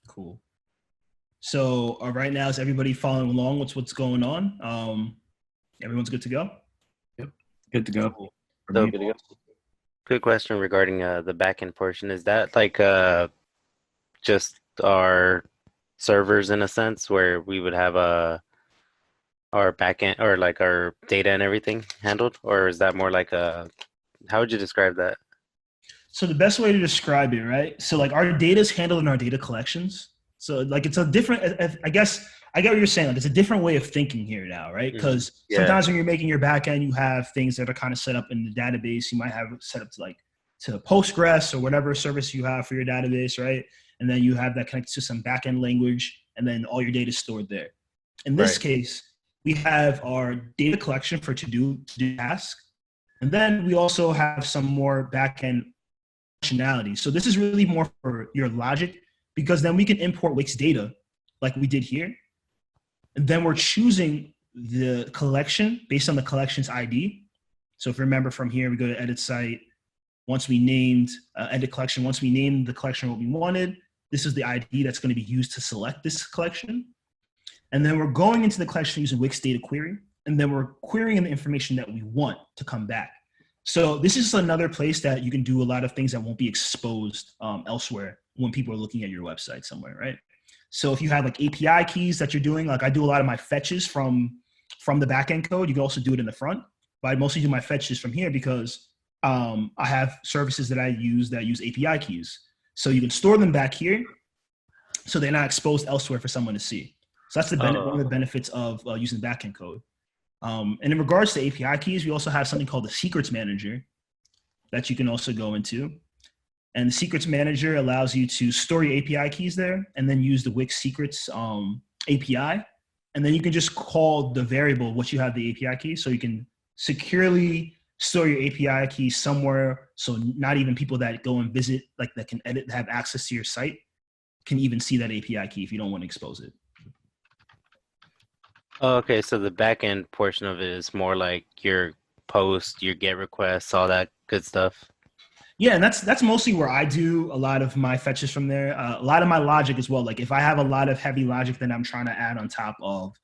Cool. So right now, is everybody following along with what's going on? Everyone's good to go? Good to go. Cool. For So- me. Good to go. Quick question regarding the backend portion. Is that like just our servers in a sense where we would have our backend or like our data and everything handled, or is that more like a, how would you describe that? So the best way to describe it, right? So like our data is handled in our data collections. So like it's a different, I guess I get what you're saying. Like it's a different way of thinking here now, right? Because Yeah. sometimes when you're making your backend, you have things that are kind of set up in the database. You might have it set up to Postgres or whatever service you have for your database, right? And then you have that connected to some backend language, and then all your data is stored there. In this Right. case, we have our data collection for to-do tasks, and then we also have some more backend functionality. So this is really more for your logic, because then we can import Wix data like we did here. And then we're choosing the collection based on the collection's ID. So if you remember from here, we go to edit site. Once we named edit collection, once we named the collection what we wanted, this is the ID that's going to be used to select this collection. And then we're going into the collection using Wix data query. And then we're querying the information that we want to come back. So this is another place that you can do a lot of things that won't be exposed elsewhere when people are looking at your website somewhere, right? So if you have like API keys that you're doing, like I do a lot of my fetches from the backend code. You can also do it in the front, but I mostly do my fetches from here because I have services that I use that use API keys. So you can store them back here, so they're not exposed elsewhere for someone to see. So that's one of the benefits of using backend code. And in regards to API keys, we also have something called the Secrets Manager that you can also go into. And the Secrets Manager allows you to store your API keys there and then use the Wix Secrets API. And then you can just call the variable what you have the API key. So you can securely store your API key somewhere, so not even people that go and visit, like that can edit, have access to your site, can even see that API key if you don't want to expose it. Oh, okay, so the backend portion of it is more like your post, your GET requests, all that good stuff. Yeah, and that's mostly where I do a lot of my fetches from there. A lot of my logic as well. Like if I have a lot of heavy logic that I'm trying to add on top of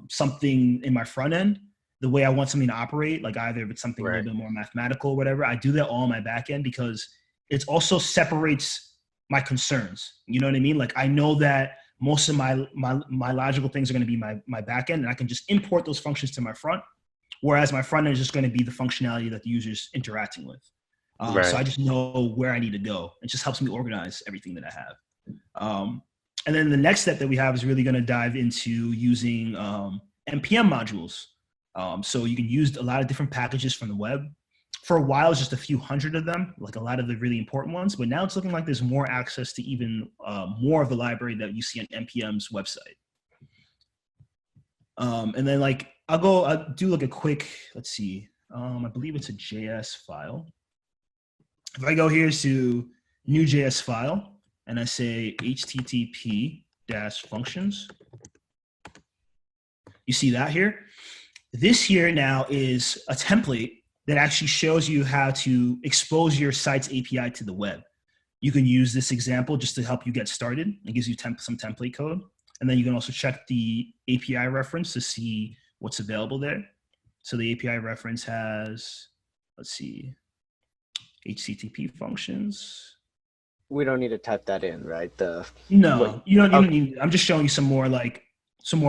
something in my front end, the way I want something to operate, like either if it's something a little bit more mathematical or whatever, I do that all on my back end because it also separates my concerns. You know what I mean? Like I know that most of my logical things are going to be my back end, and I can just import those functions to my front, whereas my front end is just going to be the functionality that the user's interacting with. So I just know where I need to go. It just helps me organize everything that I have. And then the next step that we have is really going to dive into using NPM modules. So you can use a lot of different packages from the web. For a while, it's just a few hundred of them, like a lot of the really important ones. But now it's looking like there's more access to even more of the library that you see on NPM's website. And then like I'll do like a quick, let's see, I believe it's a JS file. If I go here to new JS file and I say http-functions, you see that here? This here now is a template that actually shows you how to expose your site's API to the web. You can use this example just to help you get started. It gives you some template code. And then you can also check the API reference to see what's available there. So the API reference has, let's see, HTTP functions. We don't need to type that in, right? No, you don't need. I'm just showing you some more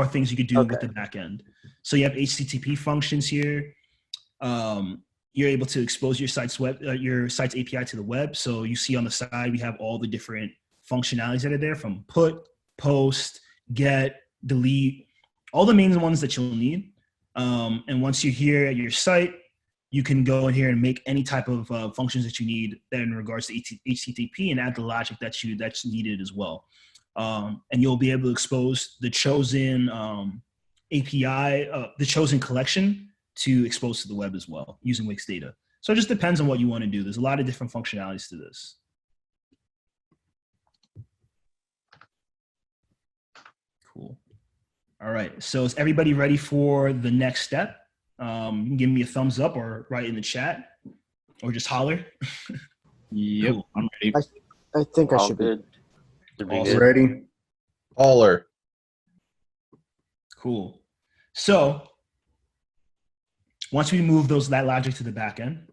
things you could do with the back end. So you have HTTP functions here. You're able to expose your site's API to the web. So you see on the side we have all the different functionalities that are there, from put, post, get, delete, all the main ones that you'll need. And once you're here at your site, you can go in here and make any type of functions that you need in regards to HTTP and add the logic that's needed as well. And you'll be able to expose the chosen API, the chosen collection to expose to the web as well using Wix data. So it just depends on what you want to do. There's a lot of different functionalities to this. Cool. All right. So is everybody ready for the next step? You can give me a thumbs up or write in the chat or just holler. Yep, Cool. I'm ready. I think I All should good. Should be Awesome. good. Ready? Holler. Cool. So once we move that logic to the back end,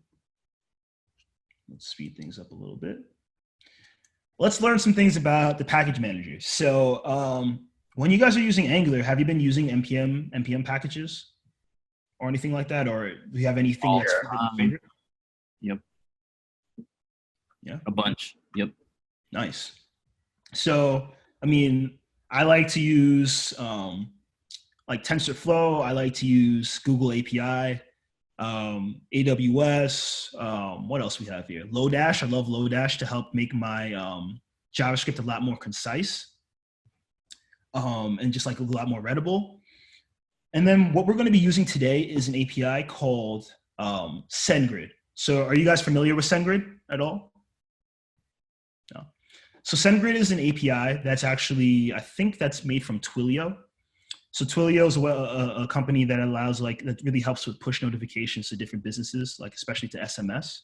let's speed things up a little bit. Let's learn some things about the package manager. So when you guys are using Angular, have you been using npm packages or anything like that? Or do you have anything that's your favorite? Yep. Yeah. A bunch. Yep. Nice. So, I mean, I like to use like TensorFlow. I like to use Google API, AWS. What else we have here? Lodash. I love Lodash to help make my JavaScript a lot more concise and just like a lot more readable. And then what we're going to be using today is an API called SendGrid. So are you guys familiar with SendGrid at all? No. So SendGrid is an API that's actually, I think that's made from Twilio. So Twilio is a company that allows that really helps with push notifications to different businesses, like especially to SMS.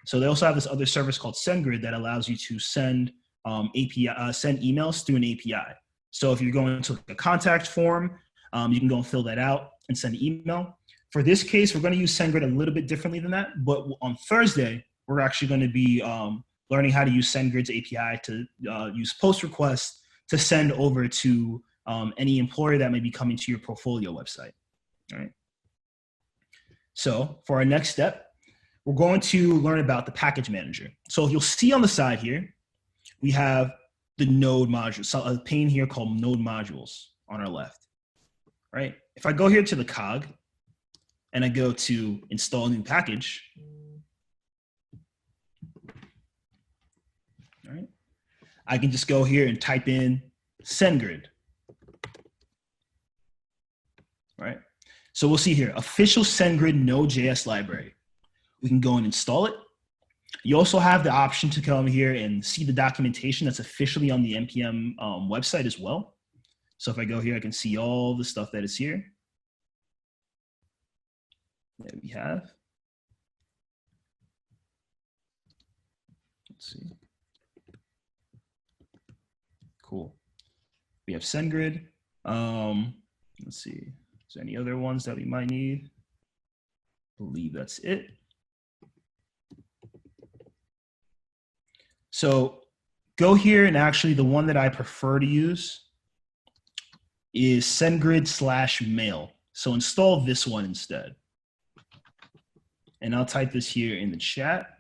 So they also have this other service called SendGrid that allows you to send send emails through an API. So if you're going to a contact form, you can go and fill that out and send an email. For this case, we're going to use SendGrid a little bit differently than that. But on Thursday, we're actually going to be learning how to use SendGrid's API to use post requests to send over to any employer that may be coming to your portfolio website. All right. So for our next step, we're going to learn about the package manager. So you'll see on the side here, we have the node module, so a pane here called node modules on our left. Right? If I go here to the cog and I go to install new package, all right, I can just go here and type in SendGrid. Right? So we'll see here, official SendGrid Node.js library. We can go and install it. You also have the option to come here and see the documentation that's officially on the NPM website as well. So if I go here, I can see all the stuff that is here. There we have. Let's see. Cool. We have SendGrid. Let's see. Is there any other ones that we might need? I believe that's it. So go here, and actually the one that I prefer to use is SendGrid/mail. So install this one instead. And I'll type this here in the chat.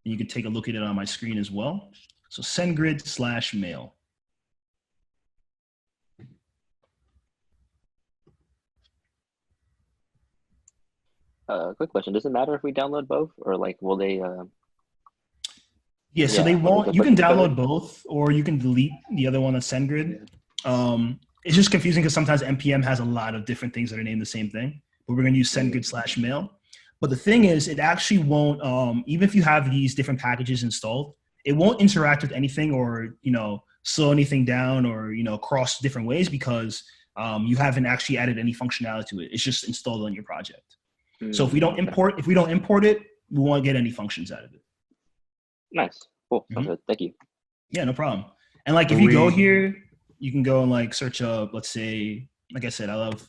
And you can take a look at it on my screen as well. So SendGrid/mail. Quick question. Does it matter if we download both, or like will they? Yeah, so Yeah, they will won't. they You put can together? download both, or you can delete the other one that's SendGrid. It's just confusing because sometimes NPM has a lot of different things that are named the same thing. But we're going to use SendGrid/mail. But the thing is, it actually won't. Even if you have these different packages installed, it won't interact with anything or slow anything down or cross different ways because you haven't actually added any functionality to it. It's just installed on your project. So if we don't import it, we won't get any functions out of it. Nice. Cool. Sounds good. Thank you. Yeah, no problem. And if you go here, you can go and search up, let's say, like I said, I love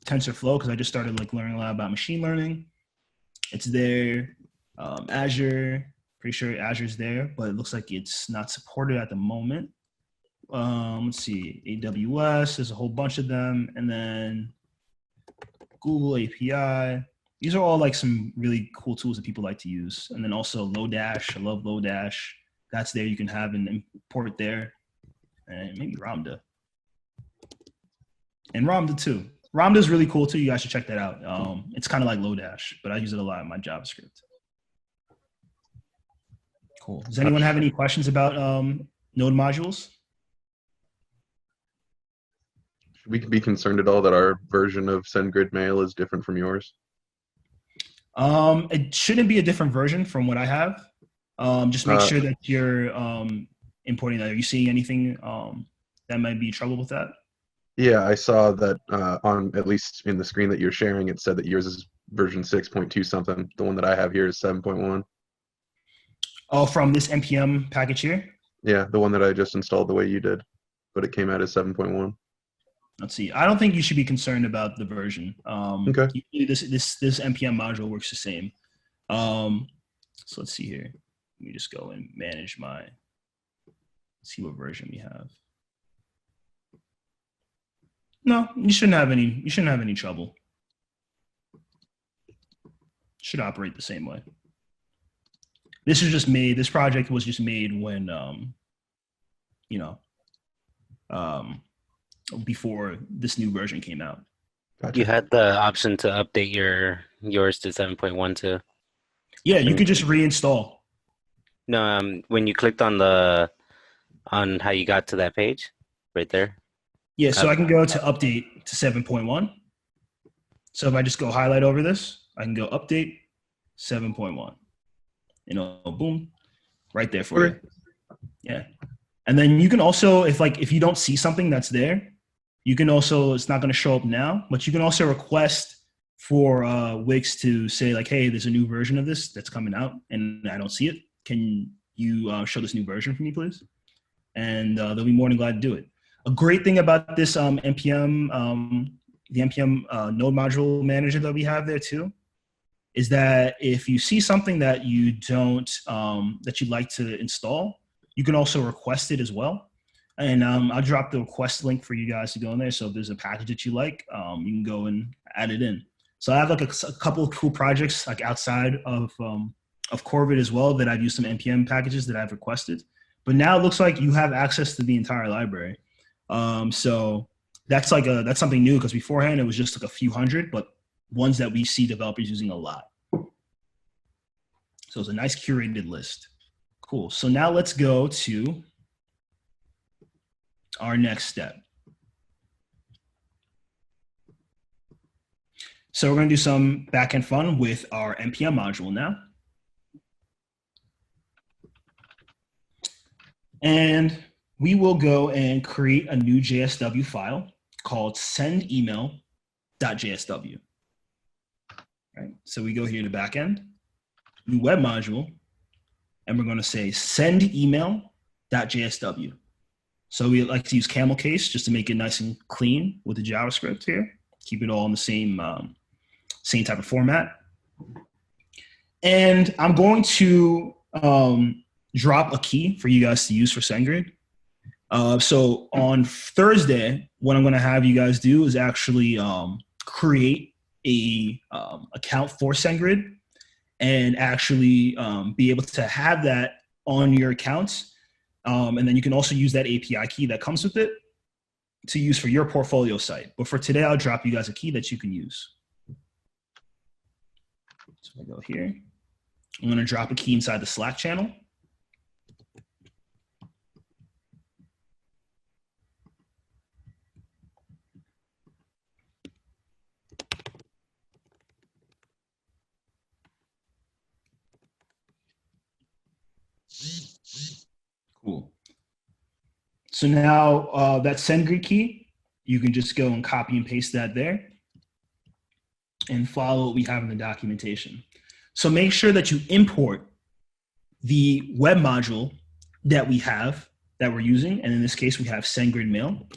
TensorFlow because I just started learning a lot about machine learning. It's there. Azure, pretty sure Azure's there, but it looks like it's not supported at the moment. Let's see, AWS, there's a whole bunch of them. And then Google API. These are all some really cool tools that people like to use. And then also Lodash. I love Lodash. That's there. You can have and import there. And maybe Ramda. And Ramda too. Ramda is really cool too. You guys should check that out. It's kind of like Lodash, but I use it a lot in my JavaScript. Cool. Does anyone have any questions about node modules? Should we be concerned at all that our version of SendGrid Mail is different from yours? It shouldn't be a different version from what I have. Just make sure that you're importing that. Are you seeing anything that might be trouble with that? Yeah, I saw that on, at least in the screen that you're sharing, it said that yours is version 6.2 something. The one that I have here is 7.1. Oh, from this npm package here? Yeah, the one that I just installed the way you did, but it came out as 7.1. Let's see. I don't think you should be concerned about the version. Okay. Usually this npm module works the same. So let's see here. Let me just go and manage my. See what version we have. No, you shouldn't have any. You shouldn't have any trouble. Should operate the same way. This was just made. This project was just made when, before this new version came out. Gotcha. You had the option to update yours to 7.1 too. Yeah, you could just reinstall. No, when you clicked on how you got to that page, right there. Yeah, so I can go to update to 7.1. So if I just go highlight over this, I can go update 7.1. Boom, right there for you. Yeah. And then you can also, if you don't see something that's there, you can also, it's not going to show up now, but you can also request for Wix to say like, hey, there's a new version of this that's coming out and I don't see it. Can you show this new version for me, please? And they'll be more than glad to do it. A great thing about this npm, the npm node module manager that we have there too, is that if you see something that you don't, that you'd like to install, you can also request it as well. And I'll drop the request link for you guys to go in there. So if there's a package that you like, you can go and add it in. So I have like a couple of cool projects like outside of Corvid as well that I've used some npm packages that I've requested. But now it looks like you have access to the entire library. So that's something new because beforehand it was just like a few hundred, but ones that we see developers using a lot. So it's a nice curated list. Cool. So now let's go to our next step. So we're going to do some backend fun with our npm module now. And we will go and create a new JSW file called sendemail.jsw. Right? So we go here to backend, new web module, and we're going to say sendemail.jsw. So we like to use camel case just to make it nice and clean with the JavaScript here. Keep it all in the same type of format. And I'm going to drop a key for you guys to use for SendGrid. So on Thursday, what I'm going to have you guys do is actually create a account for SendGrid and actually be able to have that on your accounts. And then you can also use that API key that comes with it to use for your portfolio site. But for today, I'll drop you guys a key that you can use. So I go here. I'm going to drop a key inside the Slack channel. Cool. So now that SendGrid key, you can just go and copy and paste that there and follow what we have in the documentation. So make sure that you import the web module that we have that we're using. And in this case, we have SendGrid Mail.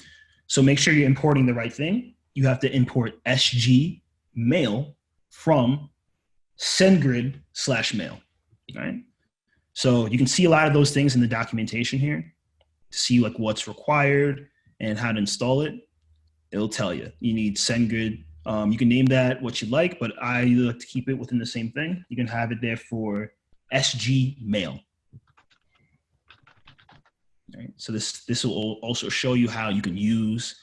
So make sure you're importing the right thing. You have to import SG mail from SendGrid/mail, right? So you can see a lot of those things in the documentation here to see like what's required and how to install it. It'll tell you. You need SendGrid. You can name that what you like, but I like to keep it within the same thing. You can have it there for SG mail. All right, so this will also show you how you can use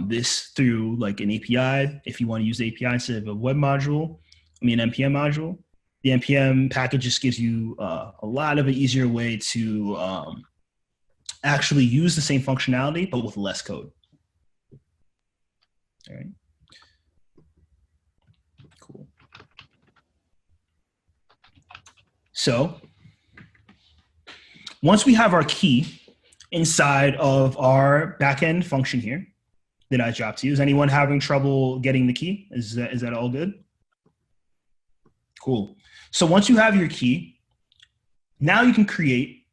this through like an API. If you want to use the API instead of a web module, an NPM module, the NPM package just gives you a lot of an easier way to actually use the same functionality, but with less code. All right. Cool. So once we have our key inside of our backend function here that I dropped to you, is anyone having trouble getting the key? Is that all good? Cool. So once you have your key, now you can create,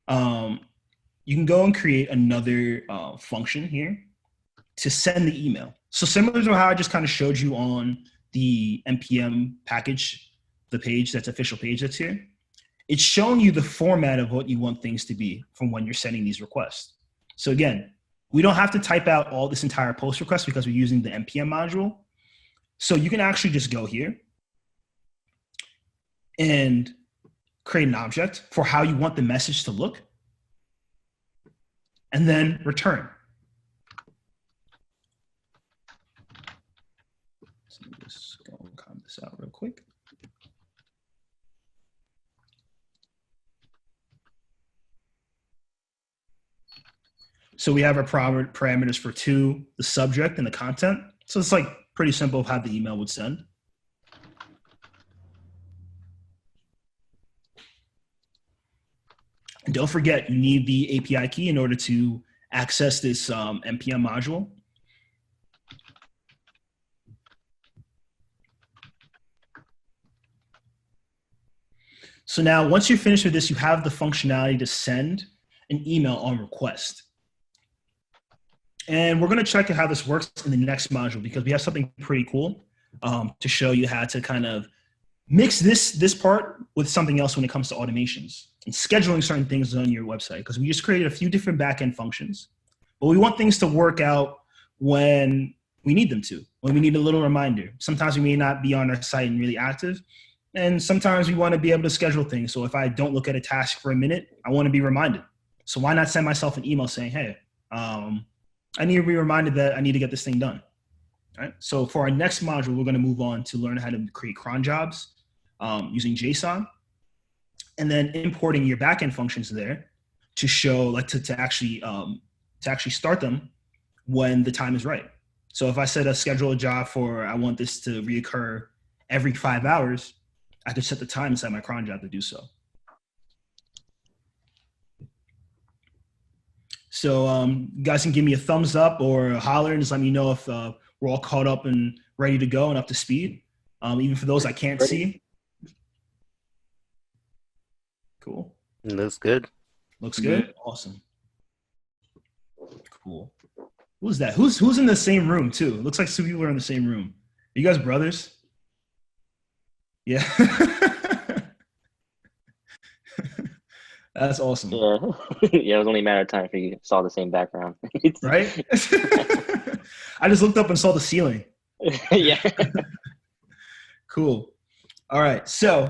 you can go and create another function here to send the email. So similar to how I just kind of showed you on the NPM package, the page, that's official page that's here, it's showing you the format of what you want things to be from when you're sending these requests. So again, we don't have to type out all this entire post request because we're using the NPM module. So you can actually just go here and create an object for how you want the message to look, and then return. So let me just go and comment this out real quick. So we have our parameters for two, the subject and the content. So it's like pretty simple of how the email would send. And don't forget, you need the API key in order to access this NPM module. So now once you're finished with this, you have the functionality to send an email on request. And we're going to check out how this works in the next module because we have something pretty cool to show you how to kind of mix this part with something else when it comes to automations and scheduling certain things on your website, because we just created a few different backend functions, but we want things to work out when we need them to, when we need a little reminder. Sometimes we may not be on our site and really active, and sometimes we want to be able to schedule things. So if I don't look at a task for a minute, I want to be reminded. So why not send myself an email saying, hey, I need to be reminded that I need to get this thing done. All right. So for our next module, we're going to move on to learn how to create cron jobs using JSON, and then importing your backend functions there to show, like, to actually start them when the time is right. So if I set a schedule a job for, I want this to reoccur every 5 hours, I could set the time inside my cron job to do so. So you guys can give me a thumbs up or a holler and just let me know if we're all caught up and ready to go and up to speed. Even for those I can't see. Cool. Looks good. Looks good. Awesome. Cool. Who's that? Who's in the same room too? It looks like two people are in the same room. Are you guys brothers? Yeah. That's awesome. Yeah. Yeah, it was only a matter of time for you saw the same background. Right? I just looked up and saw the ceiling. Yeah. Cool. All right. So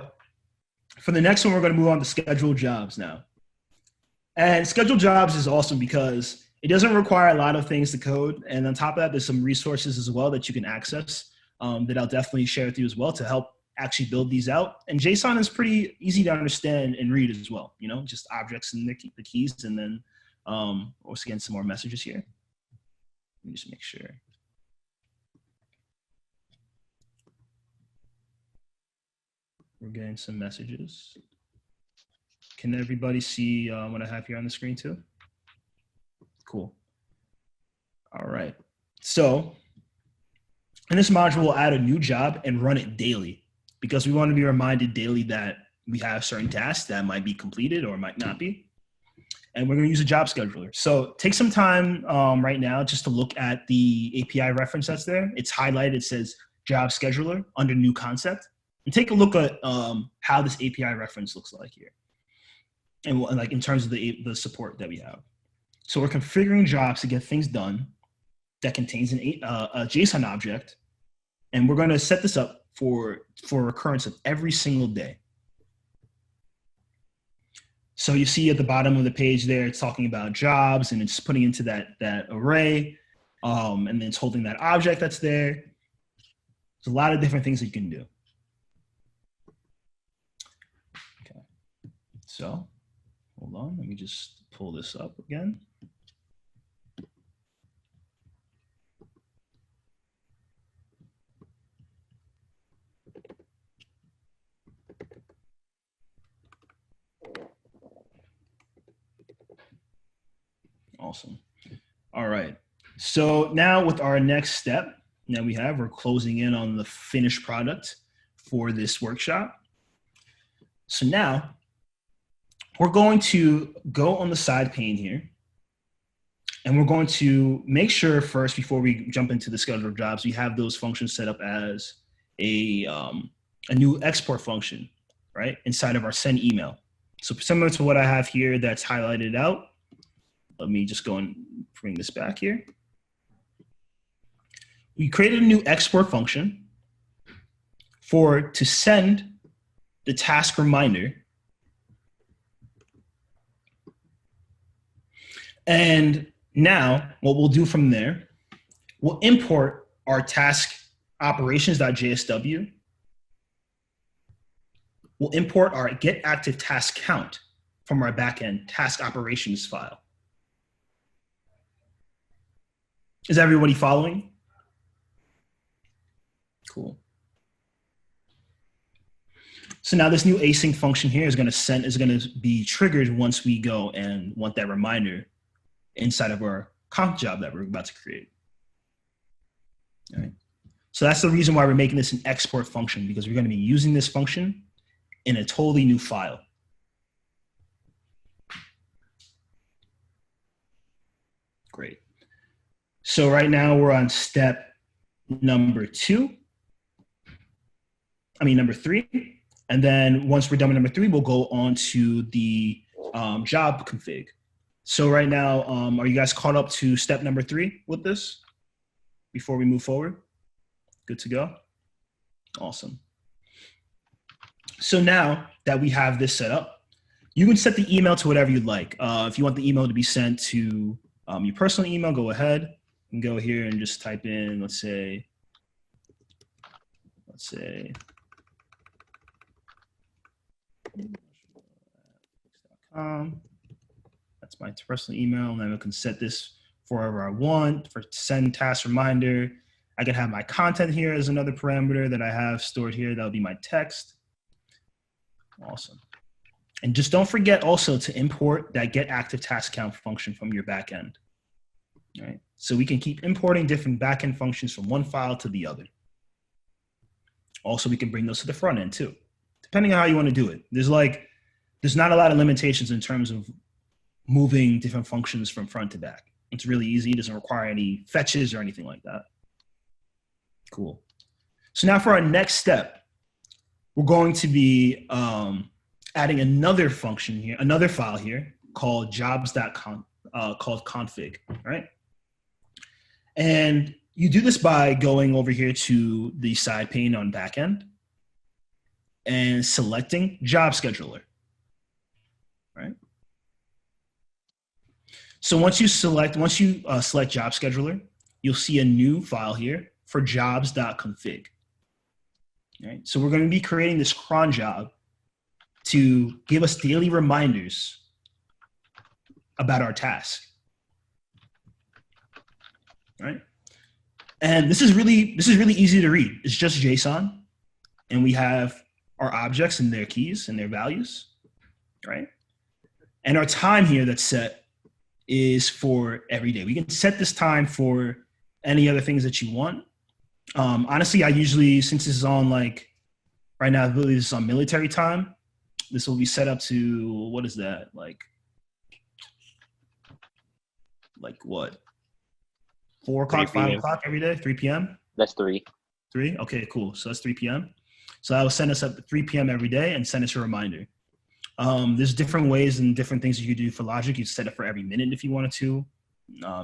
for the next one, we're going to move on to scheduled jobs now. And scheduled jobs is awesome because it doesn't require a lot of things to code. And on top of that, there's some resources as well that you can access that I'll definitely share with you as well to help actually build these out. And JSON is pretty easy to understand and read as well, you know, just objects and the keys, and then once again, some more messages here. Let me just make sure. We're getting some messages. Can everybody see what I have here on the screen too? Cool. All right. So in this module, we'll add a new job and run it daily, because we want to be reminded daily that we have certain tasks that might be completed or might not be. And we're going to use a job scheduler. So take some time right now just to look at the API reference that's there. It's highlighted. It says job scheduler under new concept. And take a look at how this API reference looks like here. And like in terms of the support that we have. So we're configuring jobs to get things done that contains a JSON object. And we're going to set this up for recurrence of every single day. So you see at the bottom of the page there, it's talking about jobs and it's putting into that array. and then it's holding that object that's there. There's a lot of different things that you can do. Okay, so hold on, let me just pull this up again. Awesome. All right. So now with our next step, we're closing in on the finished product for this workshop. So now we're going to go on the side pane here, and we're going to make sure first, before we jump into the schedule of jobs, we have those functions set up as a new export function, right, inside of our send email. So similar to what I have here that's highlighted out. Let me just go and bring this back here. We created a new export function to send the task reminder. And now what we'll do from there, we'll import our task operations.jsw. We'll import our get active task count from our backend task operations file. Is everybody following? Cool. So now this new async function here is going to be triggered once we go and want that reminder inside of our conf job that we're about to create. All right. So that's the reason why we're making this an export function, because we're going to be using this function in a totally new file. Great. So right now we're on step number 3. And then once we're done with number 3, we'll go on to the job config. So right now, are you guys caught up to step number 3 with this before we move forward? Good to go? Awesome. So now that we have this set up, you can set the email to whatever you'd like. If you want the email to be sent to your personal email, go ahead and go here and just type in, let's say, that's my personal email, and then I can set this for wherever I want for send task reminder. I can have my content here as another parameter that I have stored here. That'll be my text. Awesome. And just don't forget also to import that get active task count function from your backend. All right. So we can keep importing different backend functions from one file to the other. Also, we can bring those to the front end too, depending on how you want to do it. There's not a lot of limitations in terms of moving different functions from front to back. It's really easy. It doesn't require any fetches or anything like that. Cool. So now for our next step, we're going to be adding another function here, another file here called jobs.config, called config, right? And you do this by going over here to the side pane on backend and selecting job scheduler, right? So once you select job scheduler, you'll see a new file here for jobs.config. Right? So we're going to be creating this cron job to give us daily reminders about our task. Right? And this is really easy to read. It's just JSON, and we have our objects and their keys and their values, right? And our time here that's set is for every day. We can set this time for any other things that you want. Honestly, I usually, since this is on right now, I believe this is on military time. This will be set up to, what is that? Like what? 4 o'clock, 5 o'clock every day, 3 p.m.? That's 3. 3? Okay, cool. So that's 3 p.m. So I will send us up at 3 p.m. every day and send us a reminder. There's different ways and different things you could do for logic. You set it for every minute if you wanted to,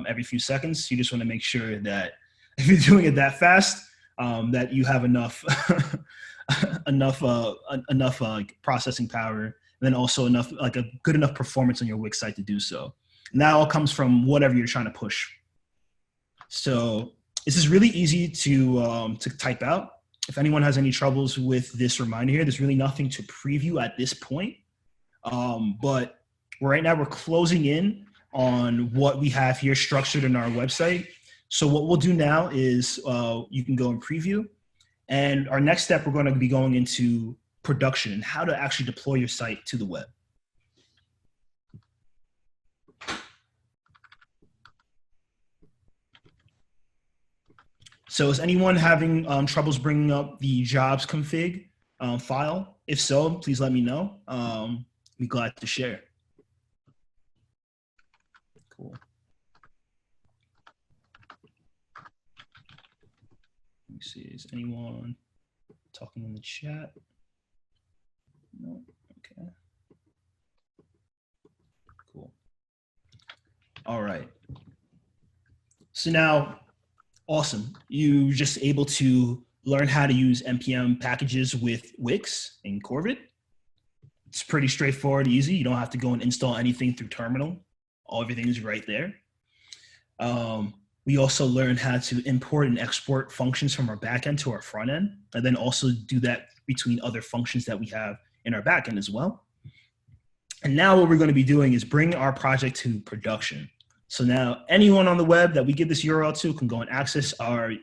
every few seconds. You just want to make sure that if you're doing it that fast, that you have enough processing power, and then also enough, a good enough performance on your Wix site to do so. And that all comes from whatever you're trying to push. So this is really easy to type out. If anyone has any troubles with this reminder here, there's really nothing to preview at this point. But right now we're closing in on what we have here structured in our website. So what we'll do now is you can go and preview. And our next step, we're going to be going into production and how to actually deploy your site to the web. So is anyone having troubles bringing up the jobs config file? If so, please let me know. Be glad to share. Cool. Let me see, is anyone talking in the chat? No, okay. Cool. All right. So now, awesome. You're just able to learn how to use NPM packages with Wix and Corvid. It's pretty straightforward, easy. You don't have to go and install anything through terminal. Everything is right there. We also learn how to import and export functions from our backend to our front end, and then also do that between other functions that we have in our backend as well. And now what we're going to be doing is bring our project to production. So now anyone on the web that we give this URL to can go and access our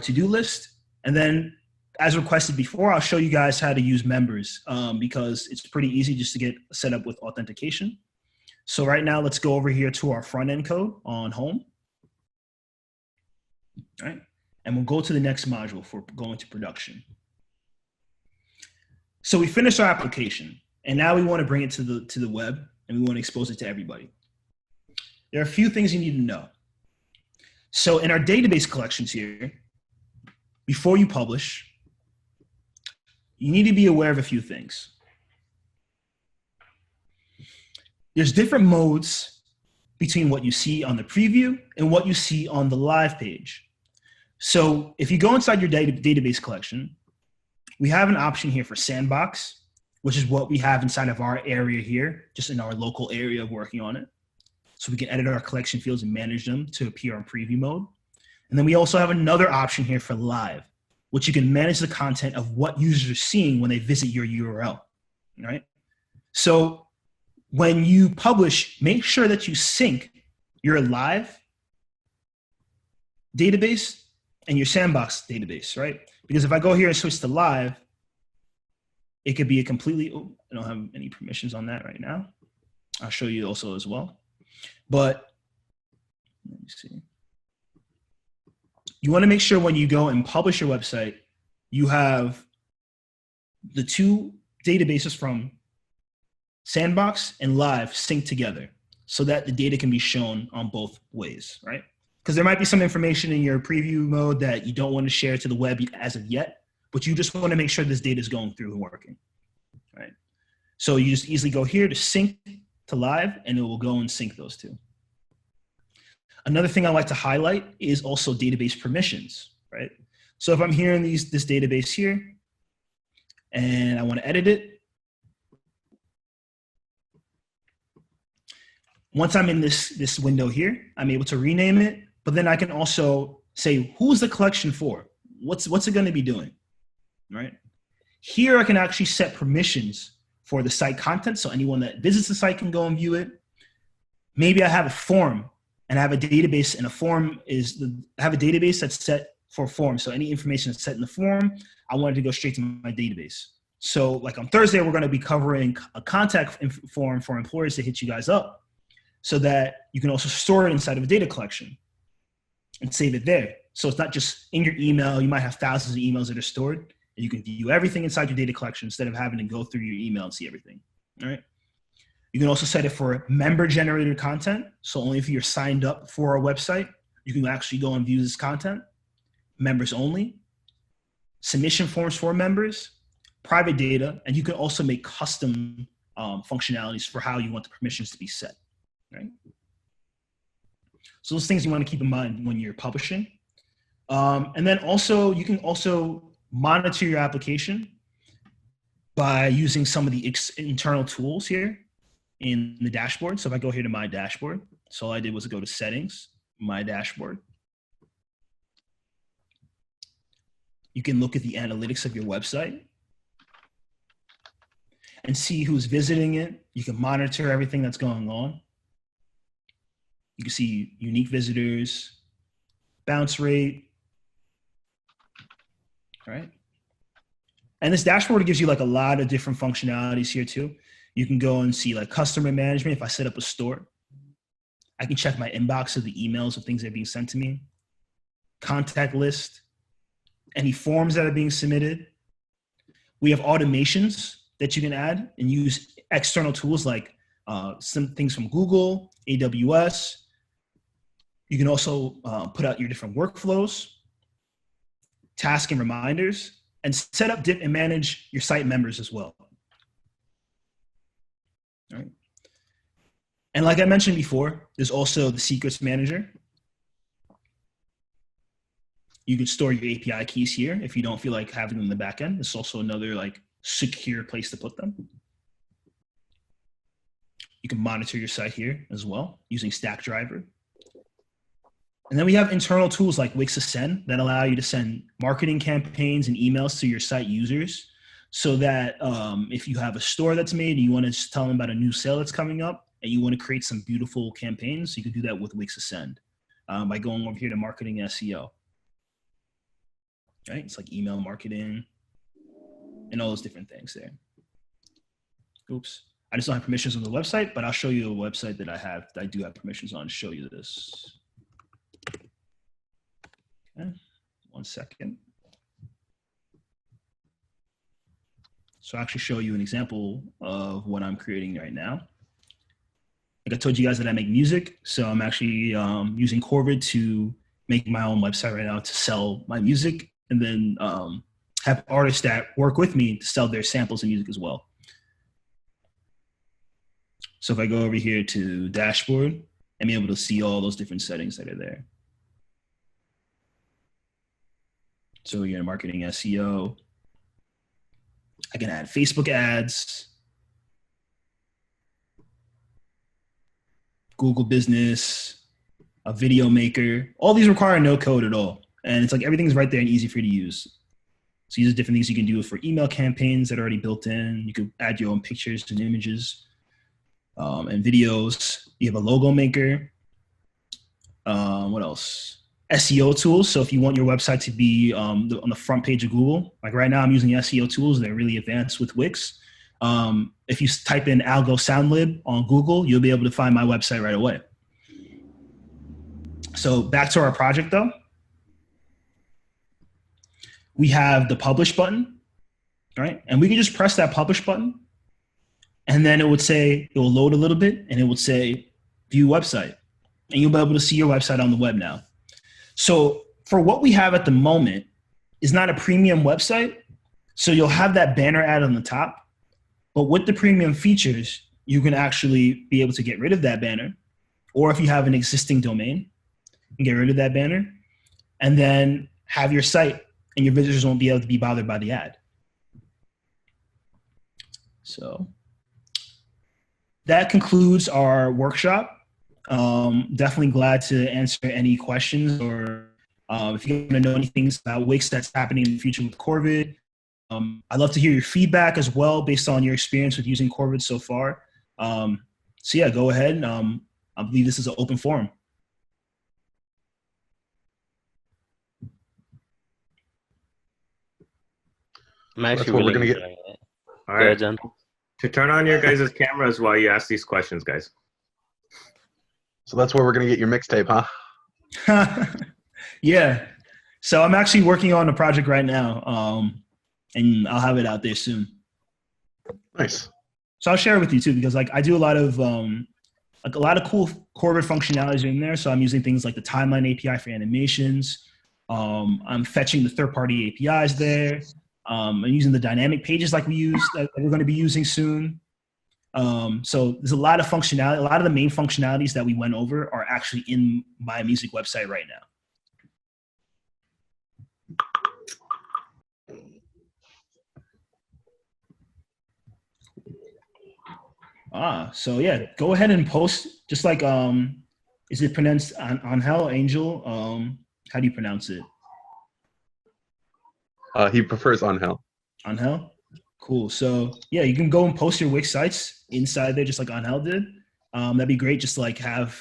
to-do list. And then as requested before, I'll show you guys how to use members because it's pretty easy just to get set up with authentication. So right now, let's go over here to our front end code on home. All right. And we'll go to the next module for going to production. So we finished our application and now we want to bring it to the web and we want to expose it to everybody. There are a few things you need to know. So in our database collections here, before you publish, you need to be aware of a few things. There's different modes between what you see on the preview and what you see on the live page. So if you go inside your database collection, we have an option here for sandbox, which is what we have inside of our area here, just in our local area of working on it. So we can edit our collection fields and manage them to appear on preview mode. And then we also have another option here for live, which you can manage the content of what users are seeing when they visit your URL, right? So when you publish, make sure that you sync your live database and your sandbox database, right? Because if I go here and switch to live, it could be a completely, oh, I don't have any permissions on that right now. I'll show you also as well. But let me see. You want to make sure when you go and publish your website, you have the two databases from Sandbox and Live synced together so that the data can be shown on both ways, right? Because there might be some information in your preview mode that you don't want to share to the web as of yet, but you just want to make sure this data is going through and working, right? So you just easily go here to sync to Live and it will go and sync those two. Another thing I like to highlight is also database permissions, right? So if I'm here in this database here and I want to edit it, once I'm in this window here, I'm able to rename it, but then I can also say, who's the collection for? What's it going to be doing, right? Here I can actually set permissions for the site content, so anyone that visits the site can go and view it. Maybe I have a form and I have a database, and a form I have a database that's set for a form. So any information that's set in the form, I want it to go straight to my database. So like on Thursday, we're going to be covering a contact form for employers to hit you guys up, so that you can also store it inside of a data collection and save it there. So it's not just in your email. You might have thousands of emails that are stored, and you can view everything inside your data collection instead of having to go through your email and see everything, all right? You can also set it for member-generated content. So only if you're signed up for our website, you can actually go and view this content. Members only, submission forms for members, private data, and you can also make custom functionalities for how you want the permissions to be set. Right? So those things you want to keep in mind when you're publishing. And then also, you can also monitor your application by using some of the internal tools here in the dashboard. So if I go here to my dashboard, so all I did was go to settings, my dashboard. You can look at the analytics of your website and see who's visiting it. You can monitor everything that's going on. You can see unique visitors, bounce rate. All right. And this dashboard gives you like a lot of different functionalities here too. You can go and see like customer management. If I set up a store, I can check my inbox of the emails of things that are being sent to me, contact list, any forms that are being submitted. We have automations that you can add and use external tools like some things from Google, AWS. You can also put out your different workflows, tasks and reminders, and set up and manage your site members as well. All right. And like I mentioned before, there's also the secrets manager. You could store your API keys here if you don't feel like having them in the back end. It's also another like secure place to put them. You can monitor your site here as well using Stackdriver. And then we have internal tools like Wix Ascend that allow you to send marketing campaigns and emails to your site users so that if you have a store that's made and you want to just tell them about a new sale that's coming up and you want to create some beautiful campaigns, you can do that with Wix Ascend by going over here to marketing SEO. Right? It's like email marketing and all those different things there. Oops. I just don't have permissions on the website, but I'll show you a website that I do have permissions on to show you this. Okay, 1 second. So I'll actually show you an example of what I'm creating right now. Like I told you guys that I make music, so I'm actually using Corvid to make my own website right now to sell my music, and then have artists that work with me to sell their samples of music as well. So if I go over here to dashboard, I'm able to see all those different settings that are there. So you're in marketing SEO. I can add Facebook ads, Google Business, a video maker. All these require no code at all. And it's like everything's right there and easy for you to use. So these are different things you can do for email campaigns that are already built in. You can add your own pictures and images and videos. You have a logo maker. What else? SEO tools. So if you want your website to be on the front page of Google, like right now I'm using SEO tools. They're really advanced with Wix. If you type in Algo Soundlib on Google, you'll be able to find my website right away. So back to our project though. We have the publish button, right? And we can just press that publish button and then it would say, it will load a little bit and it would say view website. And you'll be able to see your website on the web now. So for what we have at the moment is not a premium website. So you'll have that banner ad on the top, but with the premium features, you can actually be able to get rid of that banner. Or if you have an existing domain, you can get rid of that banner and then have your site and your visitors won't be able to be bothered by the ad. So that concludes our workshop. Definitely glad to answer any questions or if you want to know anything about Wix that's happening in the future with Corvid. I'd love to hear your feedback as well based on your experience with using Corvid so far. So yeah, go ahead. I believe this is an open forum. I'm actually That's what we're really gonna get. enjoying it. All Go ahead, right. John. To turn on your guys' cameras while you ask these questions, guys. So that's where we're gonna get your mixtape, huh? Yeah. So I'm actually working on a project right now, and I'll have it out there soon. Nice. So I'll share it with you too, because like I do a lot of cool Corvid functionalities in there. So I'm using things like the timeline API for animations. I'm fetching the third-party APIs there. I'm using the dynamic pages like we use that we're going to be using soon. So there's a lot of functionality. A lot of the main functionalities that we went over are actually in my music website right now. So yeah, go ahead and post just like Is it pronounced Angel, Angel? How do you pronounce it? He prefers on hell. Angel? Cool. So yeah, you can go and post your Wix sites inside there, just like Angel did. That'd be great. Just to, like, have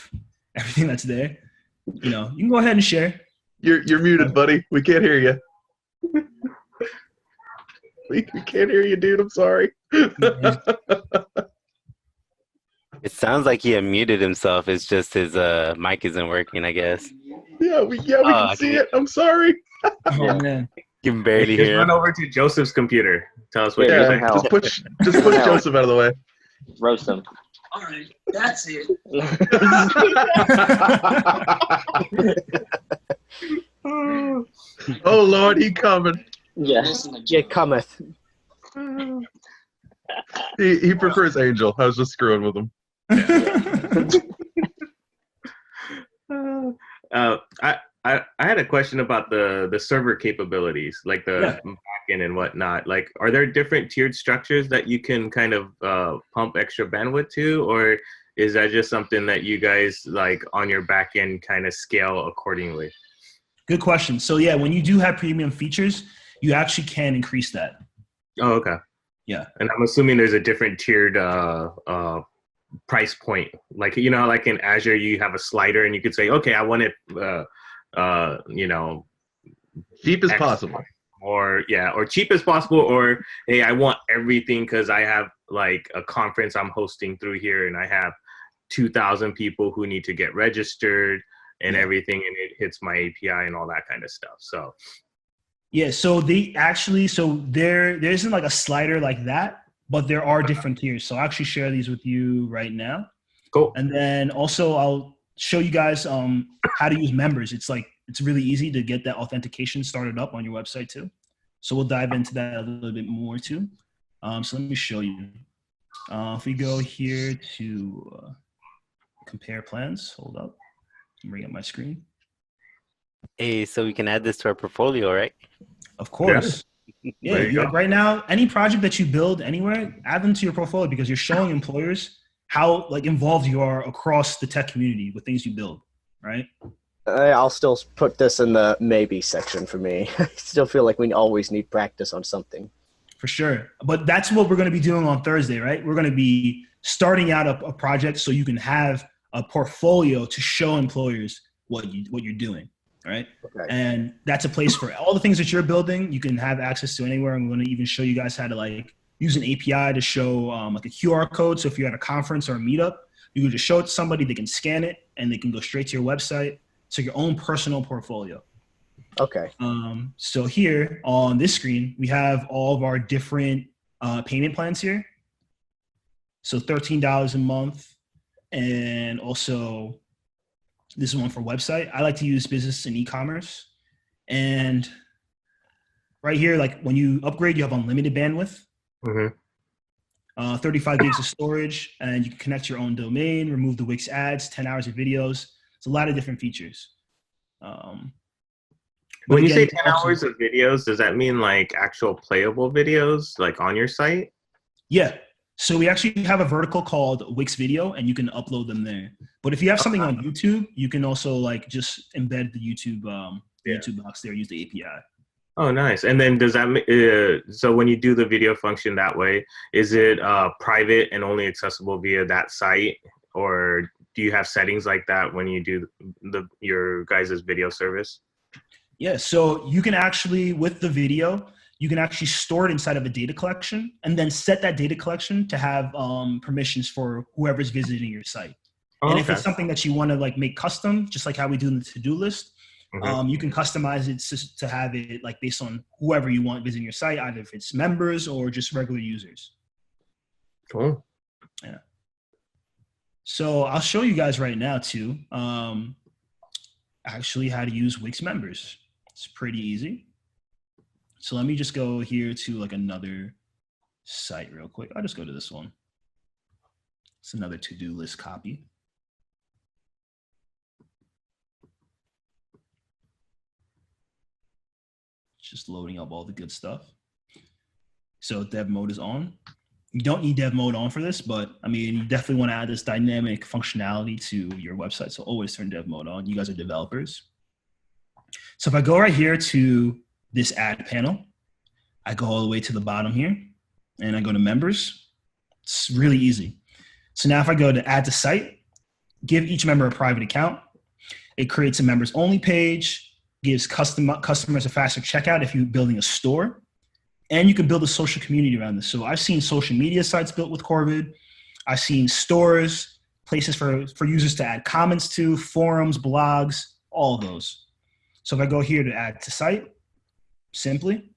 everything that's there. You know, you can go ahead and share. You're muted, buddy. We can't hear you. We can't hear you, dude. I'm sorry. It sounds like he unmuted himself. It's just his mic isn't working, I guess. Yeah, we can see it. I'm sorry. Oh Yeah. man. You can barely Just hear run him. over to Joseph's computer. Tell us what Yeah, you're Yeah, saying. hell. just push Joseph out of the way. Roast him. All right, that's it. Oh Lord, he coming. Yes. It cometh. He prefers Angel. I was just screwing with him. I had a question about the server capabilities, like the backend and whatnot. Like, are there different tiered structures that you can kind of pump extra bandwidth to, or is that just something that you guys like on your backend kind of scale accordingly? Good question. So yeah, when you do have premium features, you actually can increase that. Oh, okay. Yeah. And I'm assuming there's a different tiered price point. Like, you know, like in Azure, you have a slider and you could say, okay, I want it, you know, Cheap as X, possible. or cheap as possible, or hey, I want everything because I have like a conference I'm hosting through here and I have 2,000 people who need to get registered and everything, and it hits my API and all that kind of stuff. So yeah, so there isn't like a slider like that, but there are different tiers. So I'll actually share these with you right now. cool. And then also I'll show you guys how to use members. It's really easy to get that authentication started up on your website too. So we'll dive into that a little bit more too. So let me show you. If we go here to compare plans, hold up, bring up my screen. Hey, so we can add this to our portfolio, right? Of course. Yeah, There you go. like right now, any project that you build anywhere, add them to your portfolio because you're showing employers how like involved you are across the tech community with things you build, right? I'll still put this in the maybe section for me. I still feel like we always need practice on something. For sure. But that's what we're going to be doing on Thursday, right? We're going to be starting out a project so you can have a portfolio to show employers what you're doing, right? Okay. And that's a place for all the things that you're building. You can have access to anywhere. I'm going to even show you guys how to like use an API to show like a QR code. So if you're at a conference or a meetup, you can just show it to somebody, they can scan it, and they can go straight to your website. So your own personal portfolio. Okay. So here on this screen, we have all of our different payment plans here. So $13 a month. And also this is one for website. I like to use business and e-commerce. And right here, like when you upgrade, you have unlimited bandwidth. Mm-hmm. 35 gigs of storage, and you can connect your own domain, remove the Wix ads, 10 hours of videos. It's a lot of different features. When you say 10 hours of videos, does that mean like actual playable videos like on your site? Yeah. So we actually have a vertical called Wix Video, and you can upload them there. But if you have something on YouTube, you can also like just embed the YouTube YouTube box there, use the API. Oh, nice. And then does that so when you do the video function that way, is it private and only accessible via that site, or do you have settings like that when you do your guys' video service? Yeah, so you can actually, with the video, you can actually store it inside of a data collection and then set that data collection to have permissions for whoever's visiting your site. Oh, and if it's something that you want to like make custom, just like how we do in the to-do list, you can customize it to have it like based on whoever you want visiting your site, either if it's members or just regular users. Cool. Yeah. So I'll show you guys right now too, actually how to use Wix members. It's pretty easy. So let me just go here to like another site real quick. I'll just go to this one. It's another to-do list copy. Just loading up all the good stuff. So dev mode is on. You don't need dev mode on for this, but I mean, you definitely want to add this dynamic functionality to your website. So always turn dev mode on. You guys are developers. So if I go right here to this ad panel, I go all the way to the bottom here and I go to members. It's really easy. So now if I go to add to site, give each member a private account. It creates a members only page, gives customers a faster checkout if you're building a store. And you can build a social community around this. So I've seen social media sites built with Corvid. I've seen stores, places for users to add comments to, forums, blogs, all of those. So if I go here to add to site, simply,